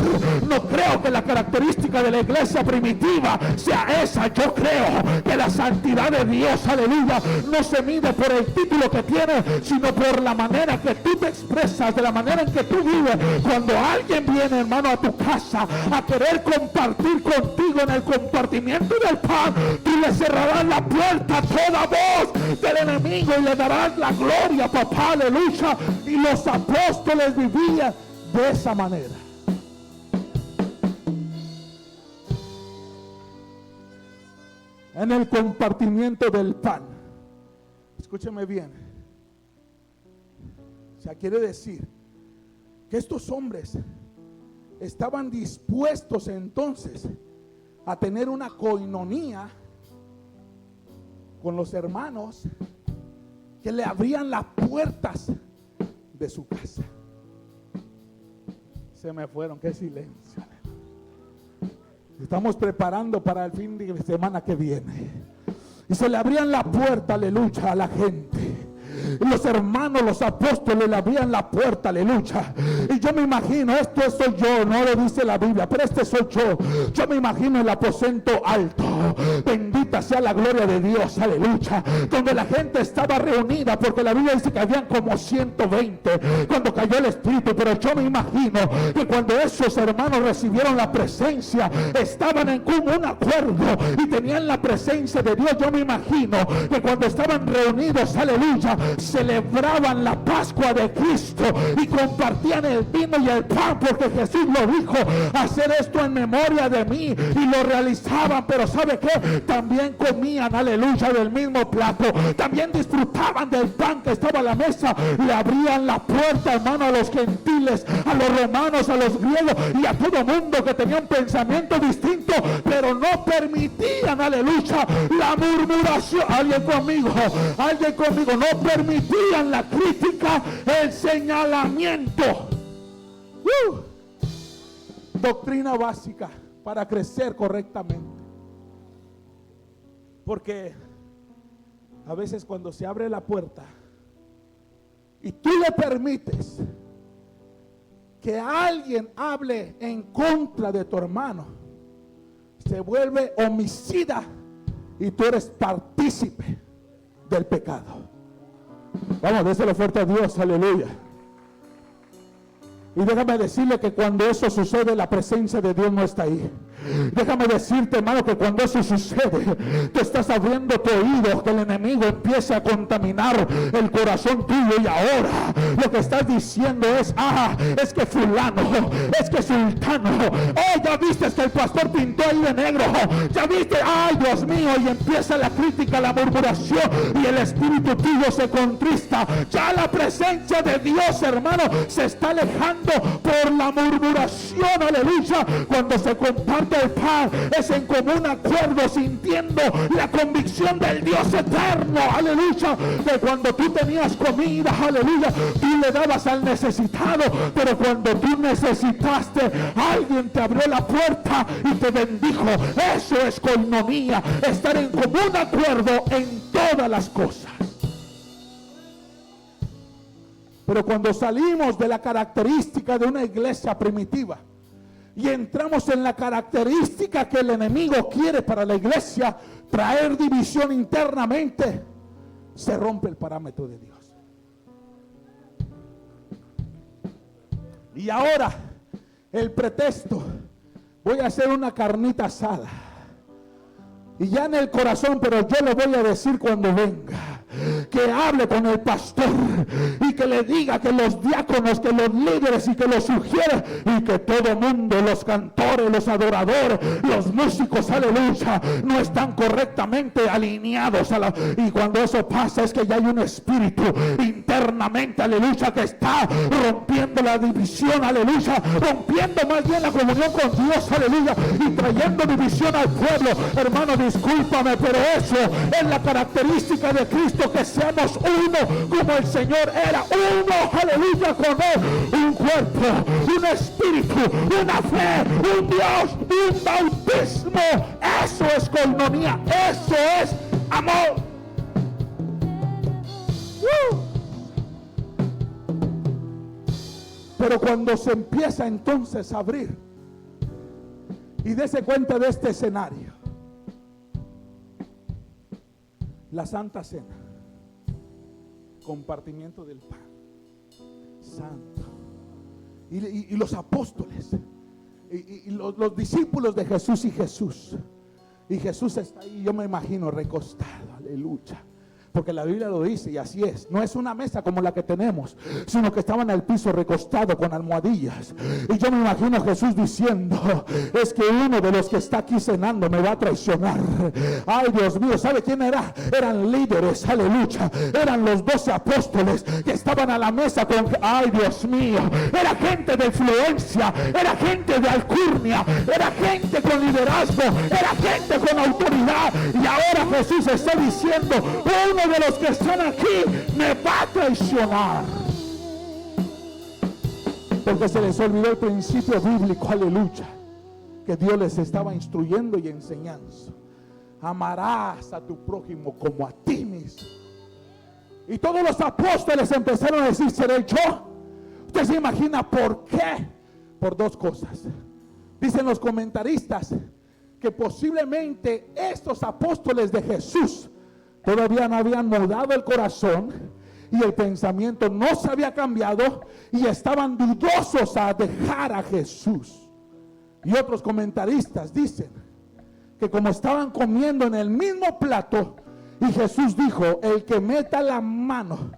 no creo que la característica de la iglesia primitiva sea esa. Yo creo que la santidad de Dios, aleluya, no se mide por el título que tiene, sino por la manera que tú te expresas, de la manera en que tú vives. Cuando alguien viene, hermano, a tu casa a querer compartir contigo en el compartimiento del pan, tú le cerrarás la puerta a toda voz del enemigo y le darás la gloria, papá, aleluya. Y los apóstoles vivían de esa manera. En el compartimiento del pan. Escúcheme bien. O sea, quiere decir que estos hombres estaban dispuestos entonces a tener una coinonía con los hermanos que le abrían las puertas de su casa. Se me fueron, qué silencio. Estamos preparando para el fin de semana que viene. Y se le abrían la puerta, aleluya, a la gente. Los hermanos, los apóstoles le abrían la puerta, aleluya. Y yo me imagino, esto soy yo, no lo dice la Biblia, pero este soy yo. Yo me imagino el aposento alto, bendita sea la gloria de Dios, aleluya, donde la gente estaba reunida, porque la Biblia dice que habían como 120 cuando cayó el Espíritu. Pero yo me imagino que cuando esos hermanos recibieron la presencia, estaban en común acuerdo y tenían la presencia de Dios. Yo me imagino que cuando estaban reunidos, aleluya, celebraban la Pascua de Cristo y compartían el vino y el pan, porque Jesús lo dijo: hacer esto en memoria de mí, y lo realizaban. Pero ¿sabe qué? También comían, aleluya, del mismo plato, también disfrutaban del pan que estaba a la mesa. Le abrían la puerta, hermano, a los gentiles, a los romanos, a los griegos y a todo mundo que tenía un pensamiento distinto, pero no permitían, aleluya, la murmuración. Alguien conmigo, no permitían la crítica, el señalamiento. Doctrina básica para crecer correctamente. Porque a veces cuando se abre la puerta y tú le permites que alguien hable en contra de tu hermano, se vuelve homicida y tú eres partícipe del pecado. Vamos, déselo fuerte a Dios, aleluya. Y déjame decirle que cuando eso sucede, la presencia de Dios no está ahí. Déjame decirte, hermano, que cuando eso sucede, tú estás abriendo tu oído, que el enemigo empiece a contaminar el corazón tuyo. Y ahora lo que estás diciendo es: es que fulano, es que sultano, ya viste que el pastor pintó ahí de negro, ya viste, ay Dios mío, y empieza la crítica, la murmuración, y el espíritu tuyo se contrista. Ya la presencia de Dios, hermano, se está alejando por la murmuración, aleluya. Cuando se comparte del pan es en común acuerdo, sintiendo la convicción del Dios eterno, aleluya, que cuando tú tenías comida, aleluya, tú le dabas al necesitado, pero cuando tú necesitaste, alguien te abrió la puerta y te bendijo. Eso es coinonía, estar en común acuerdo en todas las cosas. Pero cuando salimos de la característica de una iglesia primitiva y entramos en la característica que el enemigo quiere para la iglesia, traer división internamente, se rompe el parámetro de Dios. Y ahora, el pretexto, voy a hacer una carnita asada. Y ya en el corazón, pero yo le voy a decir cuando venga, que hable con el pastor y que le diga que los diáconos, que los líderes y que los sugieres y que todo mundo, los cantores, los adoradores, los músicos, aleluya, no están correctamente alineados y cuando eso pasa es que ya hay un espíritu internamente, aleluya, que está rompiendo la división, aleluya, rompiendo más bien la comunión con Dios, aleluya, y trayendo división al pueblo. Hermano, discúlpame, pero eso es la característica de Cristo, que seamos uno como el Señor era uno, aleluya, con Él, un cuerpo, un espíritu, una fe, un Dios, un bautismo. Eso es coinonía, eso es amor. Pero cuando se empieza entonces a abrir, y dése cuenta de este escenario, la Santa Cena, compartimiento del pan santo, y los apóstoles y los discípulos de Jesús, y Jesús está ahí, yo me imagino recostado, aleluya, porque la Biblia lo dice y así es. No es una mesa como la que tenemos, sino que estaba en el piso recostado con almohadillas. Y yo me imagino a Jesús diciendo: es que uno de los que está aquí cenando me va a traicionar. Ay, Dios mío, ¿sabe quién era? Eran líderes, aleluya. Eran los 12 apóstoles que estaban a la mesa con, ay, Dios mío, era gente de influencia, era gente de alcurnia, era gente con liderazgo, era gente con autoridad. Y ahora Jesús está diciendo: uno de los que están aquí me va a traicionar, porque se les olvidó el principio bíblico, aleluya, que Dios les estaba instruyendo y enseñando. Amarás a tu prójimo como a ti mismo. Y todos los apóstoles empezaron a decir: ¿seré yo? Usted se imagina por qué. Por dos cosas. Dicen los comentaristas que posiblemente estos apóstoles de Jesús todavía no habían mudado el corazón y el pensamiento no se había cambiado y estaban dudosos a dejar a Jesús. Y otros comentaristas dicen que como estaban comiendo en el mismo plato y Jesús dijo: el que meta la mano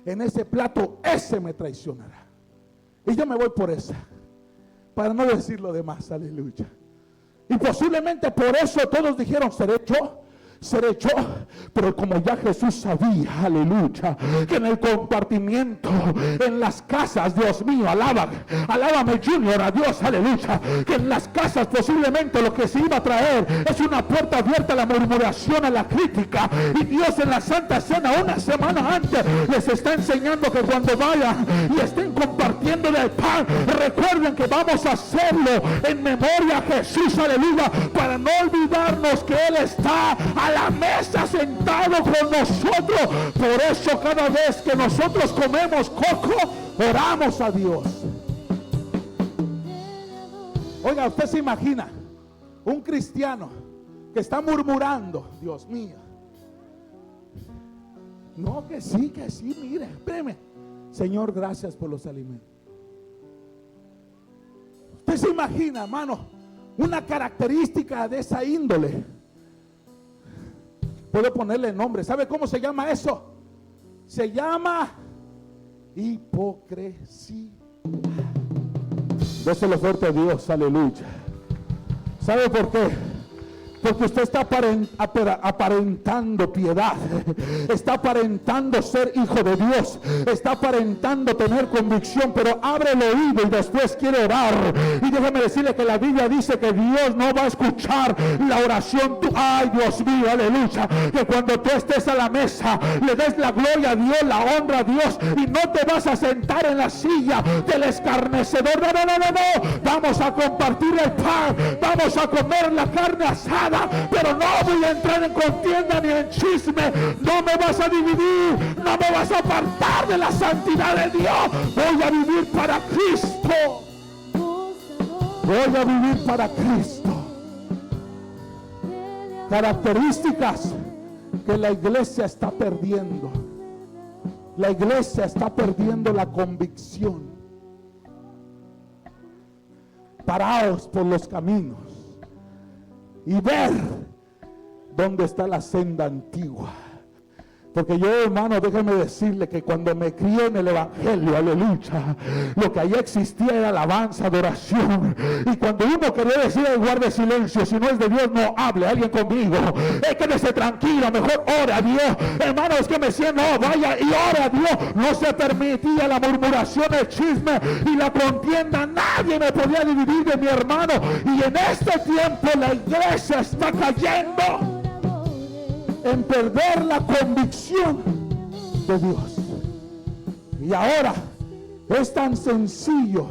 en ese plato, ese me traicionará. Y yo me voy por esa, para no decir lo demás, aleluya. Y posiblemente por eso todos dijeron: seré yo, pero como ya Jesús sabía, aleluya, que en el compartimiento, en las casas, Dios mío, alábame Junior, a Dios, aleluya, que en las casas posiblemente lo que se iba a traer es una puerta abierta a la murmuración, a la crítica, y Dios en la Santa Cena una semana antes les está enseñando que cuando vayan y estén compartiendo del pan, recuerden que vamos a hacerlo en memoria a Jesús, aleluya, para no olvidarnos que Él está a la mesa sentado con nosotros. Por eso cada vez que nosotros comemos coco, oramos a Dios. Oiga, usted se imagina un cristiano que está murmurando: Dios mío, no, que sí, mire, espéreme, Señor, gracias por los alimentos. Usted se imagina, hermano, una característica de esa índole. Puedo ponerle nombre. ¿Sabe cómo se llama eso? Se llama hipocresía. Déselo fuerte a Dios, aleluya. ¿Sabe por qué? Porque usted está aparentando piedad, está aparentando ser hijo de Dios, está aparentando tener convicción, pero abre el oído y después quiere orar. Y déjeme decirle que la Biblia dice que Dios no va a escuchar la oración. Ay, Dios mío, aleluya. Que cuando tú estés a la mesa, le des la gloria a Dios, la honra a Dios, y no te vas a sentar en la silla del escarnecedor. No, no, no, no, no. Vamos a compartir el pan, vamos a comer la carne asada. Pero no voy a entrar en contienda ni en chisme. No me vas a dividir, no me vas a apartar de la santidad de Dios. Voy a vivir para Cristo. Voy a vivir para Cristo. Características que la iglesia está perdiendo. La iglesia está perdiendo la convicción. Paraos por los caminos y ver dónde está la senda antigua. Porque yo, hermano, déjeme decirle que cuando me crié en el evangelio, aleluya, lo que allí existía era alabanza, adoración. Y cuando uno quería decir, guarde silencio, si no es de Dios, no hable. Alguien conmigo, quédese tranquilo, mejor ore a Dios. Hermano, es que me siento, no, vaya y ore a Dios. No se permitía la murmuración, el chisme y la contienda. Nadie me podía dividir de mi hermano. Y en este tiempo la iglesia está cayendo en perder la convicción de Dios. Y ahora es tan sencillo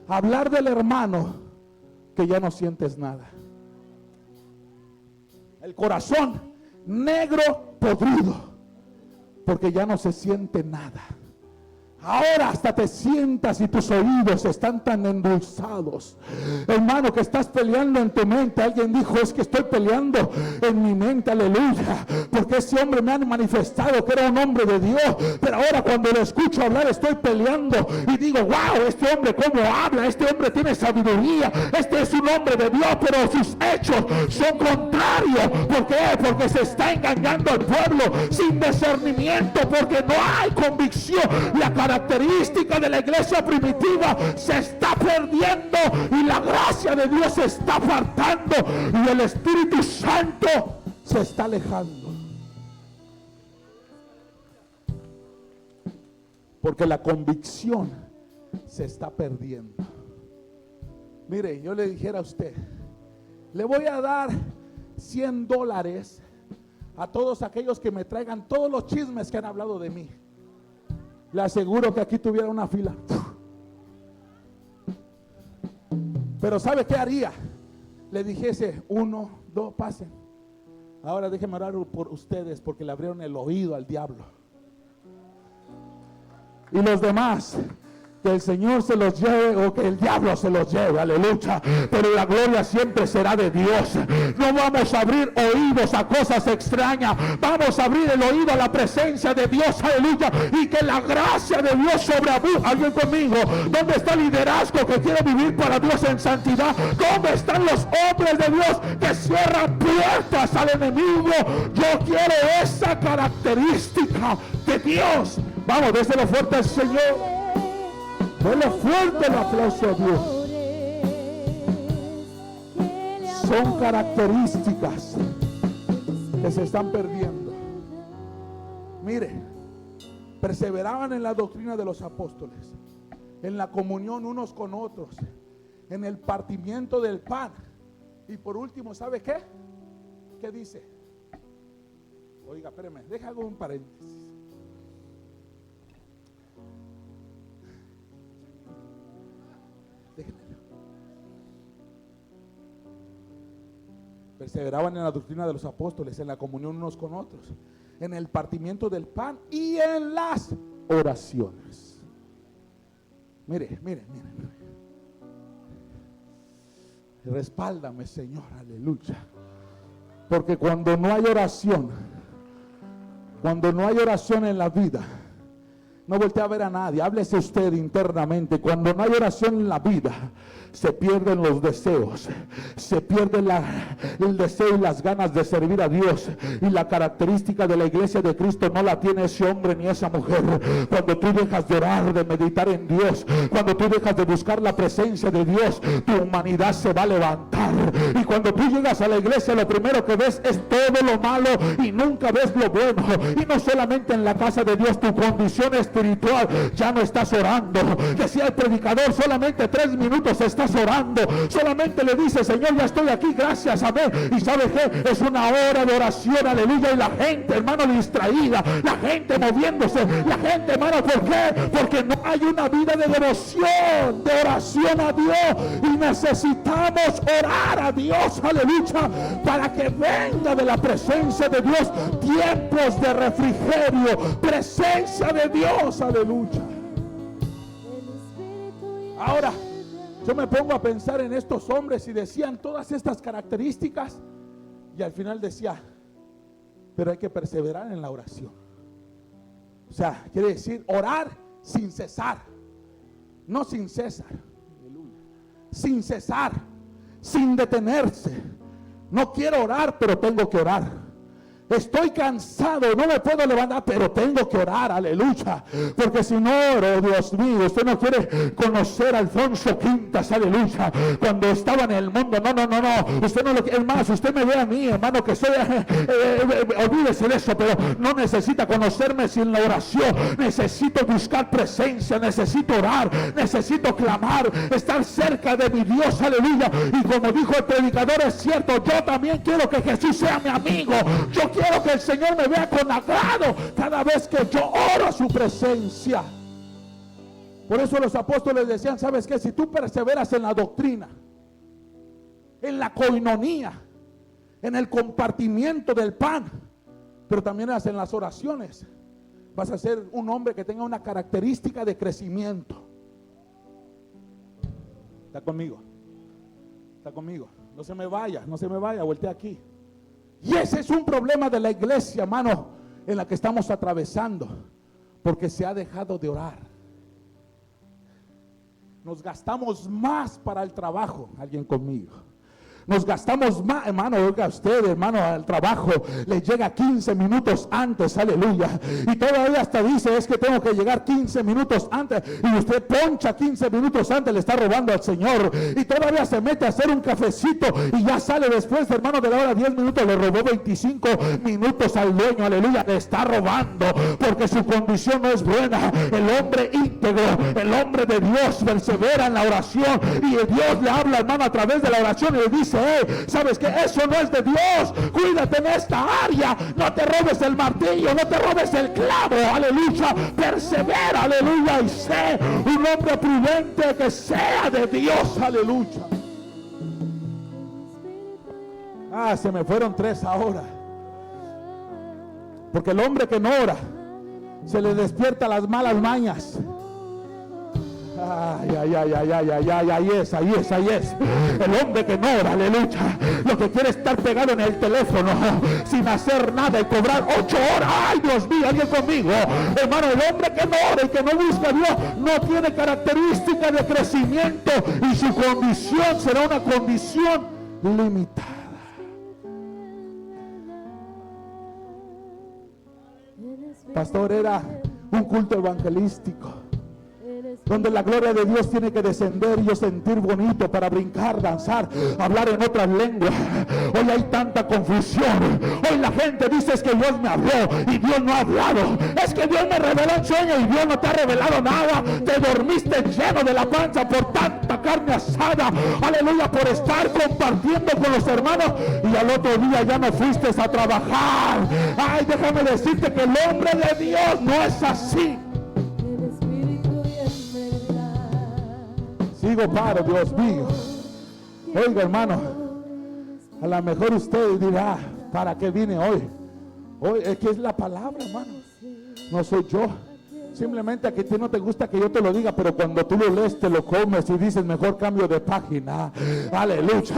hablar del hermano que ya no sientes nada. El corazón negro, podrido, porque ya no se siente nada. Ahora hasta te sientas y tus oídos están tan endulzados, hermano, que estás peleando en tu mente. Alguien dijo, es que estoy peleando en mi mente, aleluya, porque ese hombre me han manifestado que era un hombre de Dios, pero ahora cuando lo escucho hablar estoy peleando y digo, wow, este hombre cómo habla, este hombre tiene sabiduría, este es un hombre de Dios, pero sus hechos son contrarios. ¿Por qué? Porque se está engañando al pueblo sin discernimiento, porque no hay convicción. La característica de la iglesia primitiva se está perdiendo y la gracia de Dios se está apartando y el Espíritu Santo se está alejando, porque la convicción se está perdiendo. Mire, yo le dijera a usted, le voy a dar $100 a todos aquellos que me traigan todos los chismes que han hablado de mí. Le aseguro que aquí tuviera una fila. Pero ¿sabe qué haría? Le dijese, 1, 2, pasen. Ahora déjenme orar por ustedes, porque le abrieron el oído al diablo. Y los demás, que el Señor se los lleve o que el diablo se los lleve, aleluya, pero la gloria siempre será de Dios. No vamos a abrir oídos a cosas extrañas, vamos a abrir el oído a la presencia de Dios, aleluya, y que la gracia de Dios sobreabunde. Alguien conmigo, ¿dónde está el liderazgo que quiere vivir para Dios en santidad? ¿Dónde están los hombres de Dios que cierran puertas al enemigo? Yo quiero esa característica de Dios. Vamos, déselo fuerte al Señor. Dele fuerte el aplauso a Dios. Son características que se están perdiendo. Mire, perseveraban en la doctrina de los apóstoles, en la comunión unos con otros, en el partimiento del pan. Y por último, ¿sabe qué? ¿Qué dice? Oiga, espérame, déjame un paréntesis. Perseveraban en la doctrina de los apóstoles, en la comunión unos con otros, en el partimiento del pan y en las oraciones. Mire. Respáldame, Señor, aleluya. Porque cuando no hay oración en la vida, No voltee a ver a nadie, háblese usted internamente. Cuando no hay oración en la vida, se pierden los deseos, se pierde el deseo y las ganas de servir a Dios. Y la característica de la iglesia de Cristo no la tiene ese hombre ni esa mujer. Cuando tú dejas de orar, de meditar en Dios, cuando tú dejas de buscar la presencia de Dios, tu humanidad se va a levantar. Y cuando tú llegas a la iglesia, lo primero que ves es todo lo malo y nunca ves lo bueno. Y no solamente en la casa de Dios, tu condición espiritual, ya no estás orando. Decía el predicador, solamente 3 minutos estás orando, solamente le dice: Señor, ya estoy aquí, gracias, amén. Y ¿sabes qué? Es una hora de oración, aleluya. Y la gente, hermano, distraída, la gente moviéndose, la gente, hermano, ¿por qué? Porque no hay una vida de devoción, de oración a Dios. Y necesitamos orar a Dios, aleluya, para que venga de la presencia de Dios tiempos de refrigerio, presencia de Dios, aleluya. Ahora yo me pongo a pensar en estos hombres y decían todas estas características, y al final decía: pero hay que perseverar en la oración. O sea, quiere decir orar sin cesar, no sin cesar, sin cesar, sin detenerse. No quiero orar, pero tengo que orar. Estoy cansado, no me puedo levantar, pero tengo que orar, aleluya. Porque si no oro, Dios mío, usted no quiere conocer a Alfonso Quintas, aleluya, cuando estaba en el mundo. No. Usted no lo quiere. Es más, usted me ve a mí, hermano, que soy, olvídese de eso, pero no necesita conocerme sin la oración. Necesito buscar presencia, necesito orar, necesito clamar, estar cerca de mi Dios, aleluya. Y como dijo el predicador, es cierto, yo también quiero que Jesús sea mi amigo. Yo quiero que el Señor me vea con agrado cada vez que yo oro a su presencia. Por eso los apóstoles decían: ¿sabes qué? Si tú perseveras en la doctrina, en la coinonía, en el compartimiento del pan, pero también en las oraciones, vas a ser un hombre que tenga una característica de crecimiento. ¿Está conmigo? ¿Está conmigo? No se me vaya, voltea aquí. Y ese es un problema de la iglesia, hermano, en la que estamos atravesando, porque se ha dejado de orar. Nos gastamos más para el trabajo. ¿Alguien conmigo? Nos gastamos más, hermano. Oiga usted, hermano, al trabajo le llega 15 minutos antes, aleluya. Y todavía hasta dice: es que tengo que llegar 15 minutos antes. Y usted poncha 15 minutos antes, le está robando al Señor. Y todavía se mete a hacer un cafecito y ya sale después, hermano, de la hora 10 minutos. Le robó 25 minutos al dueño, aleluya. Le está robando porque su condición no es buena. El hombre íntegro, el hombre de Dios, persevera en la oración. Y Dios le habla, hermano, a través de la oración, y le dice: ¿sabes qué? Eso no es de Dios. Cuídate en esta área. No te robes el martillo, no te robes el clavo, aleluya. Persevera, aleluya, y sé un hombre prudente que sea de Dios, aleluya. Se me fueron 3 ahora. Porque el hombre que no ora, se le despierta las malas mañas. Ahí es. El hombre que no ora, aleluya, lo que quiere estar pegado en el teléfono sin hacer nada y cobrar 8 horas. Ay, Dios mío, alguien conmigo, hermano. El hombre que no ora y que no busca a Dios no tiene característica de crecimiento, y su condición será una condición limitada. Pastor, era un culto evangelístico donde la gloria de Dios tiene que descender y yo sentir bonito para brincar, danzar, hablar en otras lenguas. Hoy hay tanta confusión. Hoy la gente dice: es que Dios me habló y Dios no ha hablado. Es que Dios me reveló un sueño y Dios no te ha revelado nada. Te dormiste lleno de la panza por tanta carne asada, aleluya, por estar compartiendo con los hermanos, y al otro día ya no fuiste a trabajar. Ay, déjame decirte que el hombre de Dios no es así. Sigo paro, Dios mío. Oiga, hermano, a lo mejor usted dirá: ¿para qué vine hoy? Hoy es que es la palabra, hermano. No soy yo. Simplemente que a ti no te gusta que yo te lo diga, pero cuando tú lo lees te lo comes y dices mejor cambio de página. Aleluya.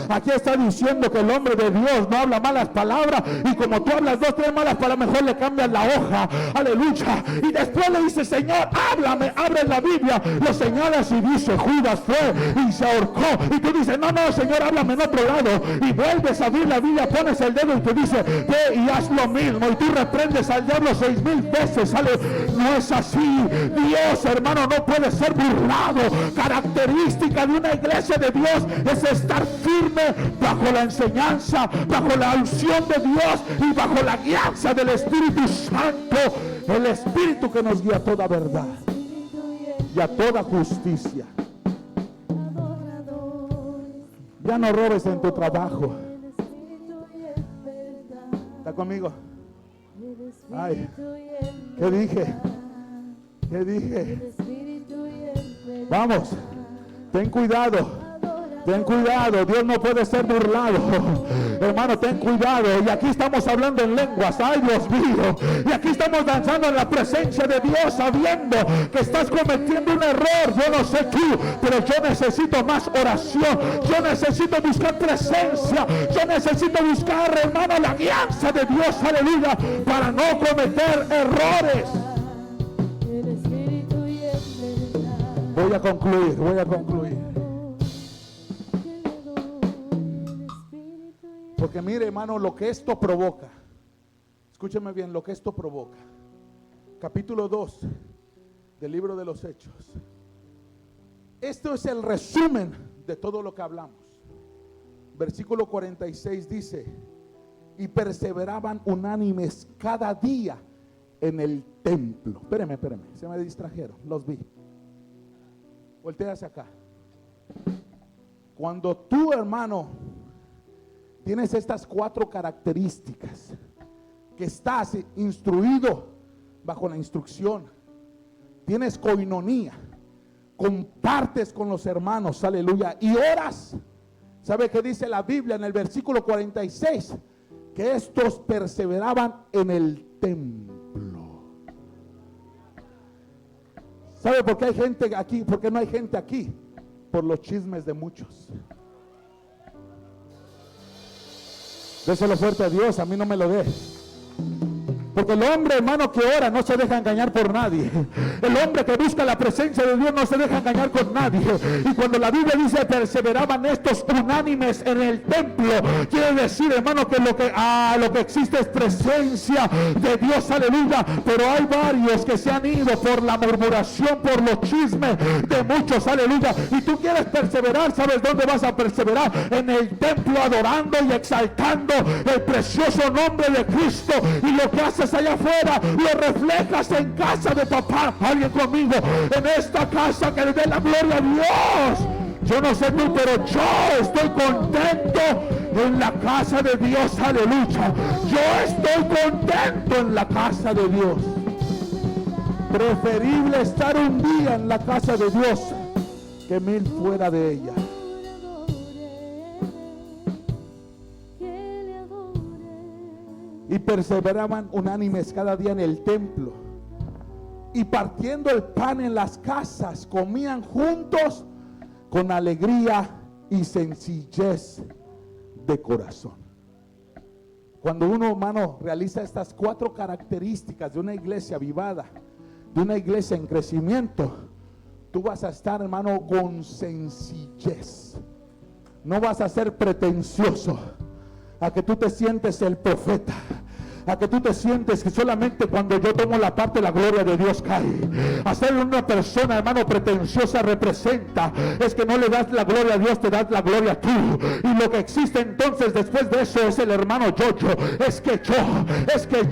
Aquí está diciendo que el hombre de Dios no habla malas palabras, y como tú hablas 2, 3 malas palabras, mejor le cambias la hoja. Aleluya. Y después le dice, Señor, háblame. Abre la Biblia, lo señalas y dice, Judas fue y se ahorcó. Y tú dices, no, no, Señor, háblame en otro lado. Y vuelves a abrir la Biblia, pones el dedo y te dice, ve y haz lo mismo. Y tú reprendes al diablo 6,000 veces. No es así. Dios, hermano, no puede ser burlado. Característica de una iglesia de Dios es estar firme bajo la enseñanza, bajo la unción de Dios y bajo la guianza del Espíritu Santo, el Espíritu que nos guía a toda verdad y a toda justicia. Ya no robes en tu trabajo. ¿Está conmigo? Ay, ¿qué dije? ¿Qué dije? Vamos, ten cuidado. Ten cuidado, Dios no puede ser burlado. Hermano, ten cuidado. Y aquí estamos hablando en lenguas. Ay, Dios mío. Y aquí estamos danzando en la presencia de Dios, sabiendo que estás cometiendo un error. Yo no sé tú, pero yo necesito más oración. Yo necesito buscar presencia. Yo necesito buscar, hermano, la guianza de Dios. Aleluya. Para no cometer errores. Voy a concluir. Porque mire, hermano, lo que esto provoca. Escúcheme bien, lo que esto provoca. Capítulo 2 del libro de los Hechos. Esto es el resumen de todo lo que hablamos. Versículo 46 dice: y perseveraban unánimes cada día en el templo. Espéreme, se me distrajeron, los vi. Voltea hacia acá. Cuando tú, hermano, tienes estas 4 características, que estás instruido bajo la instrucción, tienes coinonía, compartes con los hermanos, aleluya, y oras. ¿Sabe qué dice la Biblia en el versículo 46? Que estos perseveraban en el templo. ¿Sabe por qué hay gente aquí? ¿Por qué no hay gente aquí? Por los chismes de muchos. Déselo fuerte a Dios, a mí no me lo dé. Porque el hombre, hermano, que ora no se deja engañar por nadie. El hombre que busca la presencia de Dios no se deja engañar con nadie. Y cuando la Biblia dice perseveraban estos unánimes en el templo, quiere decir, hermano, que lo que existe es presencia de Dios, aleluya. Pero hay varios que se han ido por la murmuración, por los chismes de muchos, aleluya. Y tú quieres perseverar, ¿sabes dónde vas a perseverar? En el templo, adorando y exaltando el precioso nombre de Cristo. Y lo que haces allá afuera lo reflejas en casa de papá. Alguien conmigo, en esta casa, que le dé la gloria a Dios. Yo no sé tú, pero yo estoy contento en la casa de Dios, aleluya. Yo estoy contento en la casa de Dios. Preferible estar un día en la casa de Dios que 1000 fuera de ella. Y perseveraban unánimes cada día en el templo, y partiendo el pan en las casas, comían juntos con alegría y sencillez de corazón. Cuando uno, hermano, realiza estas 4 características de una iglesia avivada, de una iglesia en crecimiento, tú vas a estar, hermano, con sencillez. No vas a ser pretencioso a que tú te sientes el profeta, a que tú te sientes que solamente cuando yo tomo la parte, la gloria de Dios cae. Hacer una persona, hermano, pretenciosa representa es que no le das la gloria a Dios, te das la gloria tú. Y lo que existe entonces después de eso es el hermano yo. Es que yo, y es que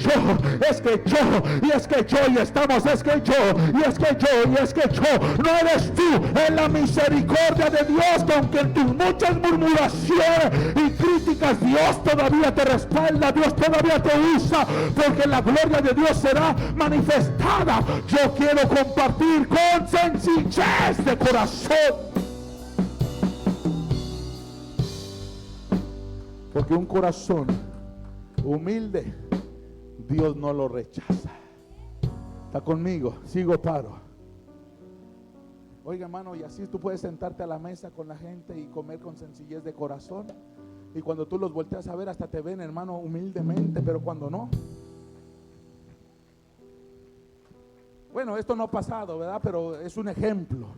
yo, y estamos, es que yo, y es que yo, y es que yo. No eres tú, es la misericordia de Dios, que aunque en tus muchas murmuraciones y críticas, Dios todavía te respalda, Dios todavía te usa, porque la gloria de Dios será manifestada. Yo quiero compartir con sencillez de corazón, porque un corazón humilde Dios no lo rechaza. Está conmigo, sigo paro. Oiga, hermano, y así tú puedes sentarte a la mesa con la gente y comer con sencillez de corazón. Y cuando tú los volteas a ver, hasta te ven, hermano, humildemente, pero cuando no. Bueno, esto no ha pasado, ¿verdad? Pero es un ejemplo.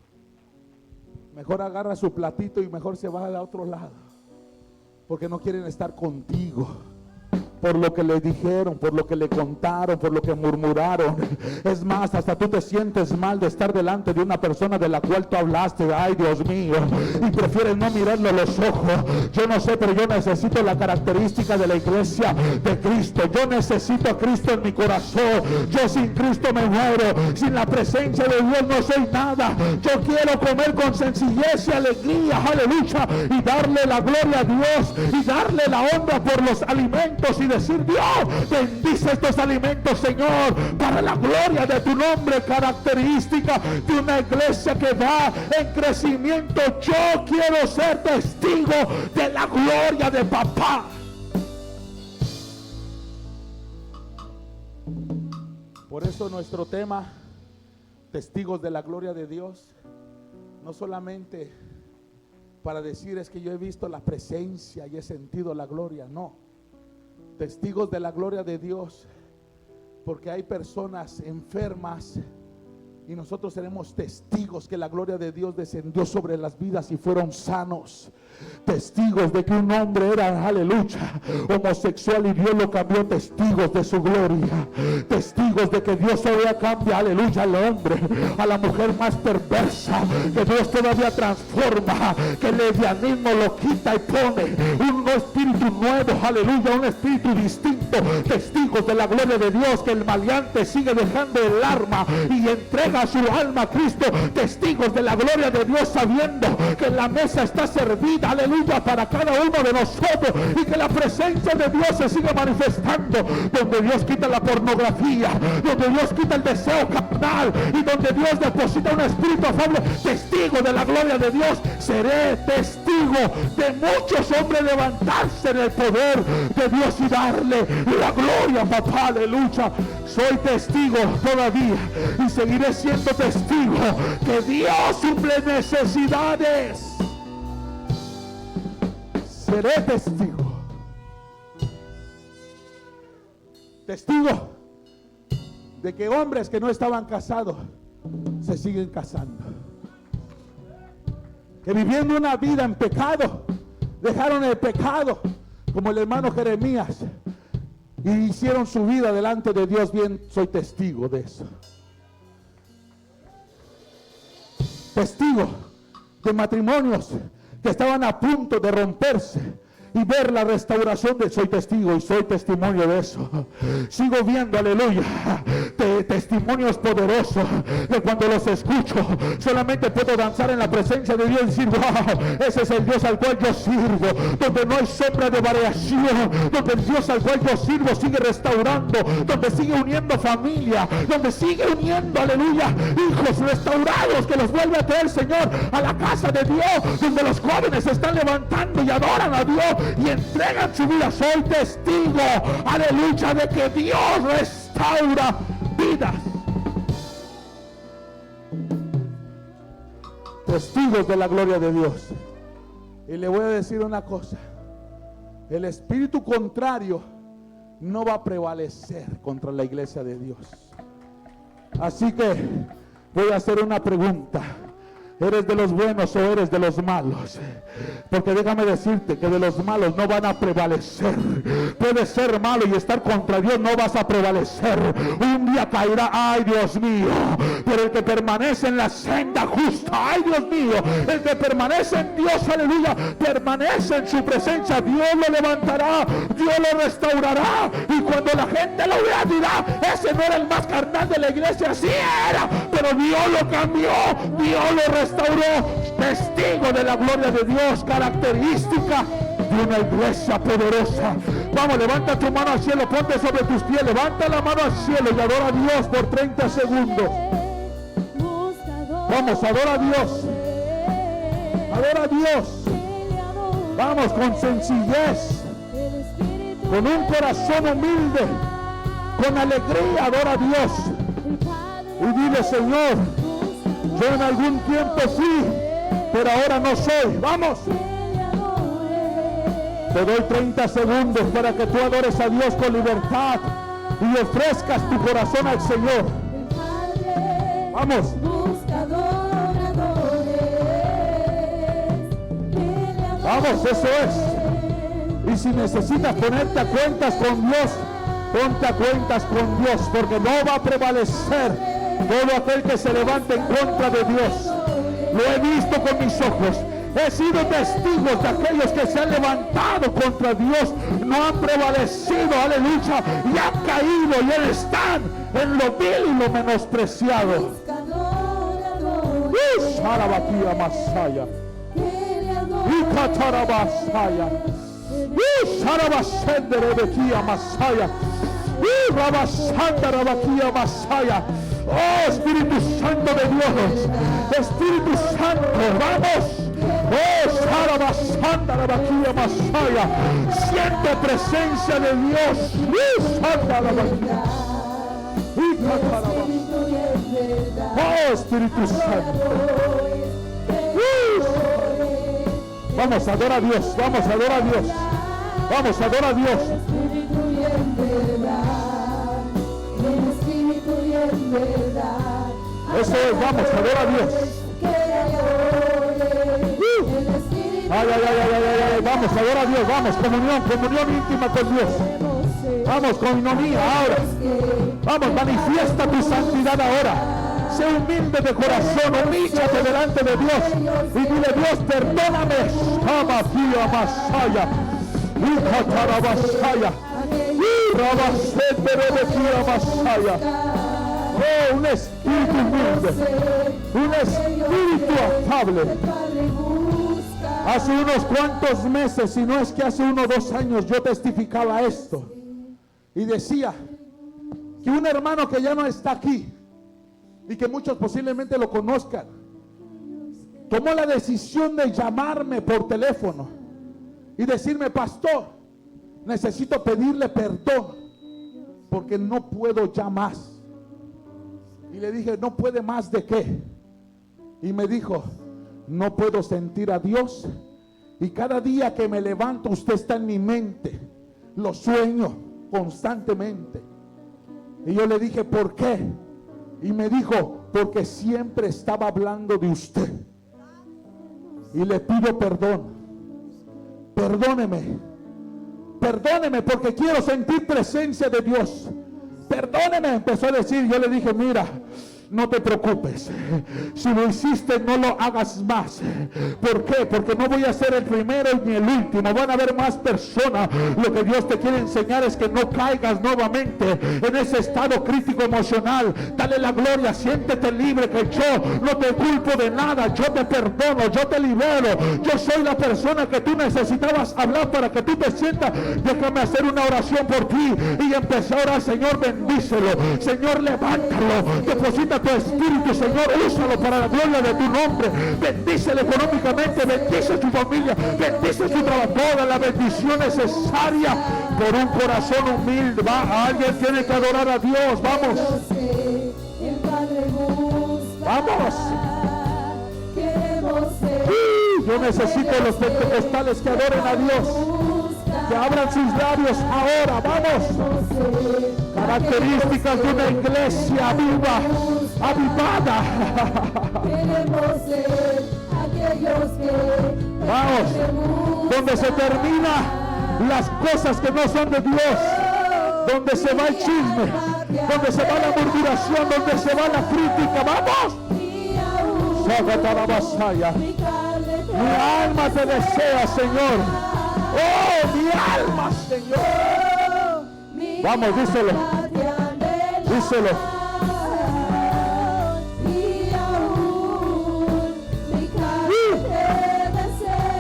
Mejor agarra su platito y mejor se va al otro lado. Porque no quieren estar contigo. Por lo que le dijeron, por lo que le contaron, por lo que murmuraron. Es más, hasta tú te sientes mal de estar delante de una persona de la cual tú hablaste. Ay, Dios mío. Y prefieres no mirarle a los ojos. Yo no sé, pero yo necesito la característica de la iglesia de Cristo. Yo necesito a Cristo en mi corazón. Yo sin Cristo me muero. Sin la presencia de Dios no soy nada. Yo quiero comer con sencillez y alegría, aleluya, y darle la gloria a Dios y darle la honra por los alimentos y decir: Dios, bendice estos alimentos, Señor, para la gloria de tu nombre. Característica de una iglesia que va en crecimiento. Yo quiero ser testigo de la gloria de papá. Por eso nuestro tema, testigos de la gloria de Dios, no solamente para decir es que yo he visto la presencia y he sentido la gloria, no. Testigos de la gloria de Dios, porque hay personas enfermas y nosotros seremos testigos que la gloria de Dios descendió sobre las vidas y fueron sanos. Testigos de que un hombre era, aleluya, homosexual y Dios lo cambió. Testigos de su gloria. Testigos de que Dios todavía cambia, aleluya, al hombre, a la mujer más perversa, que Dios todavía transforma, que el lesbianismo lo quita y pone un espíritu nuevo, aleluya, un espíritu distinto. Testigos de la gloria de Dios, que el maleante sigue dejando el arma y entrega su alma a Cristo. Testigos de la gloria de Dios, sabiendo que la mesa está servida, aleluya, para cada uno de nosotros, y que la presencia de Dios se sigue manifestando, donde Dios quita la pornografía, donde Dios quita el deseo carnal y donde Dios deposita un espíritu afable. Testigo de la gloria de Dios, seré testigo de muchos hombres levantarse en el poder de Dios y darle la gloria, papá, aleluya. Soy testigo todavía y seguiré siendo testigo que Dios suple necesidades. Seré testigo. Testigo de que hombres que no estaban casados se siguen casando. Que viviendo una vida en pecado, dejaron el pecado, como el hermano Jeremías, y hicieron su vida delante de Dios bien. Soy testigo de eso. Testigo de matrimonios que estaban a punto de romperse y ver la restauración de. Soy testigo y soy testimonio de eso. Sigo viendo, aleluya, testimonios poderosos que cuando los escucho solamente puedo danzar en la presencia de Dios y decir: wow, ese es el Dios al cual yo sirvo, donde no hay sombra de variación, donde el Dios al cual yo sirvo sigue restaurando, donde sigue uniendo familia, donde sigue uniendo, aleluya, hijos restaurados que los vuelve a traer, Señor, a la casa de Dios, donde los jóvenes se están levantando y adoran a Dios y entregan su vida. Soy testigo, aleluya, de que Dios restaura vidas. Testigos de la gloria de Dios. Y le voy a decir una cosa: el espíritu contrario no va a prevalecer contra la iglesia de Dios. Así que voy a hacer una pregunta: ¿eres de los buenos o eres de los malos? Porque déjame decirte que de los malos no van a prevalecer. Puedes ser malo y estar contra Dios, no vas a prevalecer. Un día caerá, ay Dios mío, pero el que permanece en la senda justa, ay Dios mío, el que permanece en Dios, aleluya, permanece en su presencia, Dios lo levantará, Dios lo restaurará, y cuando la gente lo vea dirá: ese no era el más carnal de la iglesia. Sí era, pero Dios lo cambió, Dios lo restauró. Testigo de la gloria de Dios, característica de una iglesia poderosa. Vamos, levanta tu mano al cielo, ponte sobre tus pies, levanta la mano al cielo y adora a Dios por 30 segundos. Vamos, adora a Dios, adora a Dios. Vamos, con sencillez, con un corazón humilde, con alegría, adora a Dios. Y dile, Señor, yo en algún tiempo fui, pero ahora no soy. Vamos. Te doy 30 segundos para que tú adores a Dios con libertad y ofrezcas tu corazón al Señor. Vamos. Vamos, eso es. Y si necesitas ponerte a cuentas con Dios, ponte a cuentas con Dios, porque no va a prevalecer todo aquel que se levante en contra de Dios. Lo he visto con mis ojos. He sido testigo de aquellos que se han levantado contra Dios, no han prevalecido, aleluya, y han caído y están en lo vil y lo menospreciado. Sharabakia Masaya. Ikatarabasaya. Sharabashenderebekia Masaya. Rabashandarabakia Masaya. Oh, Espíritu Santo de Dios, Espíritu Santo, vamos. Oh, Sharabashandarabakia Masaya. Siente presencia de Dios. Shandarabakia. Oh, Espíritu Santo. Vamos, adora a Dios, vamos, adora a Dios. Vamos, adora a Dios. Eso es, vamos, adora a Dios. Ay, ay, ay, ay, ay, vamos, adora a Dios, vamos, comunión íntima con Dios. Vamos, coinonía ahora. Vamos, manifiesta tu santidad ahora. Sé humilde de corazón, humíllate delante de Dios y dile, Dios, perdóname. Amakia Masaya, Ikatarabasaya, Rabasenderebekia Masaya. Oh, un espíritu humilde, un espíritu afable. Hace unos cuantos meses, si no es que hace 1 o 2 años, yo testificaba esto y decía que un hermano que ya no está aquí y que muchos posiblemente lo conozcan, tomó la decisión de llamarme por teléfono y decirme, pastor, necesito pedirle perdón porque no puedo ya más. Y le dije, ¿no puede más de qué? Y me dijo, no puedo sentir a Dios y cada día que me levanto usted está en mi mente, lo sueño constantemente. Y yo le dije, ¿por qué? Y me dijo, porque siempre estaba hablando de usted. Y le pido perdón. Perdóneme. Perdóneme porque quiero sentir presencia de Dios. Perdóneme, empezó a decir. Yo le dije, mira, no te preocupes. Si lo hiciste, no lo hagas más. ¿Por qué? Porque no voy a ser el primero ni el último. Van a haber más personas. Lo que Dios te quiere enseñar es que no caigas nuevamente en ese estado crítico emocional. Dale la gloria, siéntete libre, que yo no te culpo de nada. Yo te perdono, yo te libero. Yo soy la persona que tú necesitabas hablar para que tú te sientas. Déjame hacer una oración por ti. Y empecé a orar, Señor, bendícelo. Señor, levántalo. Deposita tu espíritu, Señor, úsalo para la gloria de tu nombre. Bendícele económicamente, bendice su familia, bendice su trabajo, toda la bendición necesaria por un corazón humilde. Alguien tiene que adorar a Dios. Vamos, vamos. Yo necesito los pentecostales que adoren a Dios, que abran sus labios ahora. Vamos. Características de una iglesia viva, avivada. Queremos ser aquellos que vamos, donde se termina las cosas que no son de Dios, donde se va el chisme, donde se va la murmuración, donde se va la crítica. Vamos. Mi alma te desea, Señor. Oh, mi alma, Señor. Vamos, díselo. Díselo.